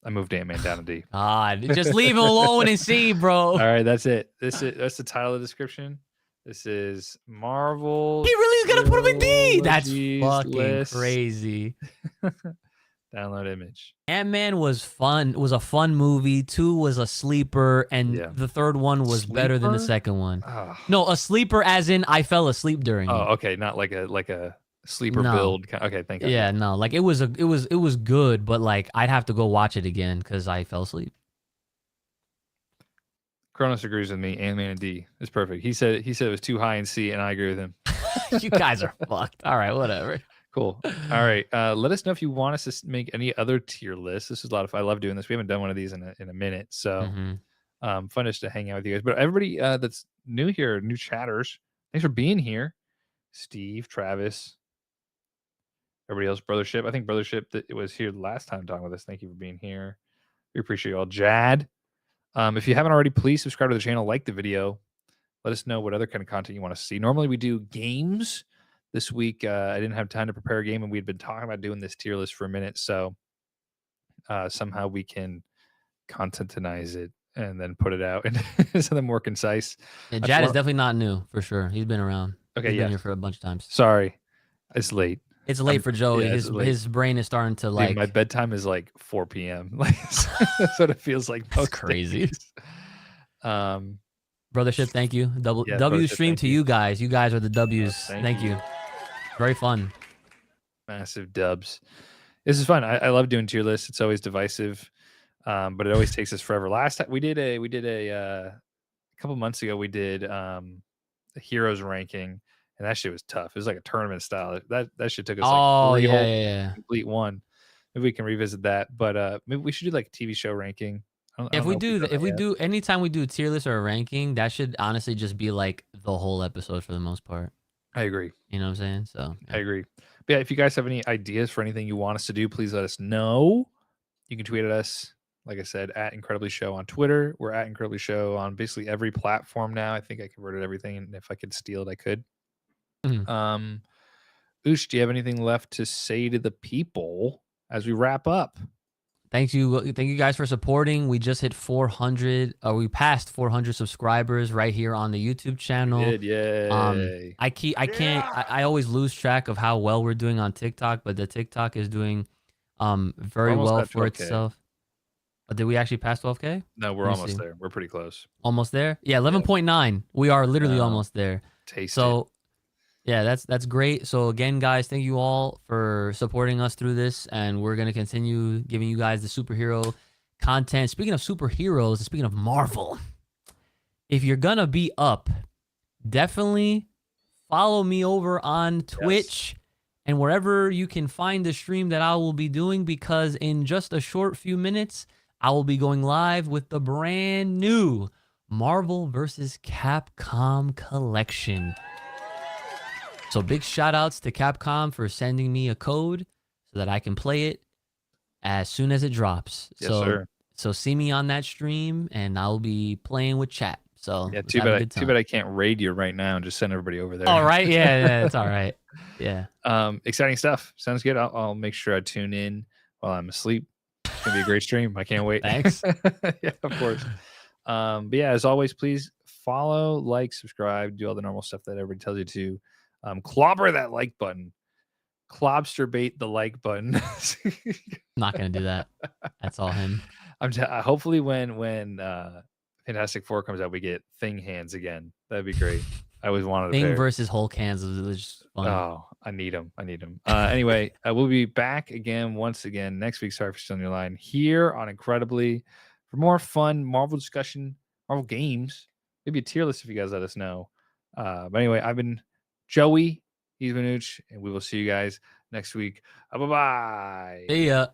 I moved Ant-Man down to D. God, just leave him alone and see, bro. All right, that's it. That's the title of the description. This is Marvel. He really is gonna put him in D. That's fucking list. crazy. Download image. Ant-Man was fun. It was a fun movie. 2 was a sleeper, and the third one was better than the second one. Oh. No, a sleeper as in I fell asleep during it. Okay, not like a sleeper build. Okay, thank you. Yeah, no, like it was good, but like I'd have to go watch it again because I fell asleep. Kronos agrees with me. Ant-Man and D is perfect. He said it was too high in C, and I agree with him. You guys are fucked. All right, whatever. Cool. All right. Let us know if you want us to make any other tier lists. This is a lot of fun. I love doing this. We haven't done one of these in a minute, so fun just to hang out with you guys. But everybody that's new here, new chatters, thanks for being here. Steve, Travis, everybody else, Brothership. I think Brothership that was here last time talking with us. Thank you for being here. We appreciate you all. Jad. If you haven't already, please subscribe to the channel, like the video. Let us know what other kind of content you want to see. Normally we do games. This week, I didn't have time to prepare a game, and we'd been talking about doing this tier list for a minute. So somehow we can contentinize it and then put it out into something more concise. Yeah, Jad is definitely not new, for sure. He's been around. Okay, He's been here for a bunch of times. Sorry. It's late. It's late for Joey. Yeah, his brain is starting to like. Dude, my bedtime is like 4 p.m. Like that's what it feels like. That's crazy. Days. Brothership, thank you. W stream to you guys. You guys are the W's. Thank you. Very fun. Massive dubs. This is fun. I love doing tier lists. It's always divisive, but it always takes us forever. Last time we did a couple months ago. We did the heroes ranking, and that shit was tough. It was like a tournament style. That shit took us like 3 whole complete one. Maybe we can revisit that. But maybe we should do like a TV show ranking. If we do anytime we do a tier list or a ranking, that should honestly just be like the whole episode for the most part. I agree. You know what I'm saying? So I agree. But yeah, if you guys have any ideas for anything you want us to do, please let us know. You can tweet at us, like I said, at Incredibly Show on Twitter. We're at Incredibly Show on basically every platform now. I think I converted everything, and if I could steal it, I could. Uch, do you have anything left to say to the people as we wrap up? Thank you guys for supporting. We just hit 400. We passed 400 subscribers right here on the YouTube channel. Yay! I always lose track of how well we're doing on TikTok, but the TikTok is doing very well for itself. Did we actually pass 12K? No, we're almost there. We're pretty close. Almost there? Yeah, 11.9. We are literally almost there. Yeah, that's great. So again, guys, thank you all for supporting us through this, and we're gonna continue giving you guys the superhero content. Speaking of superheroes, speaking of Marvel, if you're gonna be up, definitely follow me over on Twitch and wherever you can find the stream that I will be doing, because in just a short few minutes, I will be going live with the brand new Marvel vs. Capcom collection. So big shout outs to Capcom for sending me a code so that I can play it as soon as it drops. Yes, sir. So see me on that stream, and I'll be playing with chat. So yeah, too bad I can't raid you right now and just send everybody over there. All right, yeah, it's all right. Yeah. Exciting stuff. Sounds good. I'll make sure I tune in while I'm asleep. It's gonna be a great stream. I can't wait. Thanks. Yeah, of course. But yeah, as always, please follow, like, subscribe, do all the normal stuff that everybody tells you to. Clobber that like button. Clobster bait the like button. Not gonna do that. That's all him. Hopefully when Fantastic Four comes out, we get Thing hands again. That'd be great. I always wanted Thing versus Hulk hands was just fun. Oh, I need them. Anyway, we'll be back again once again next week. Sorry for stealing your line here on Incredibly for more fun Marvel discussion, Marvel games. Maybe a tier list if you guys let us know. But anyway, I've been Joey. He's been Uch, and we will see you guys next week. Bye-bye. See ya.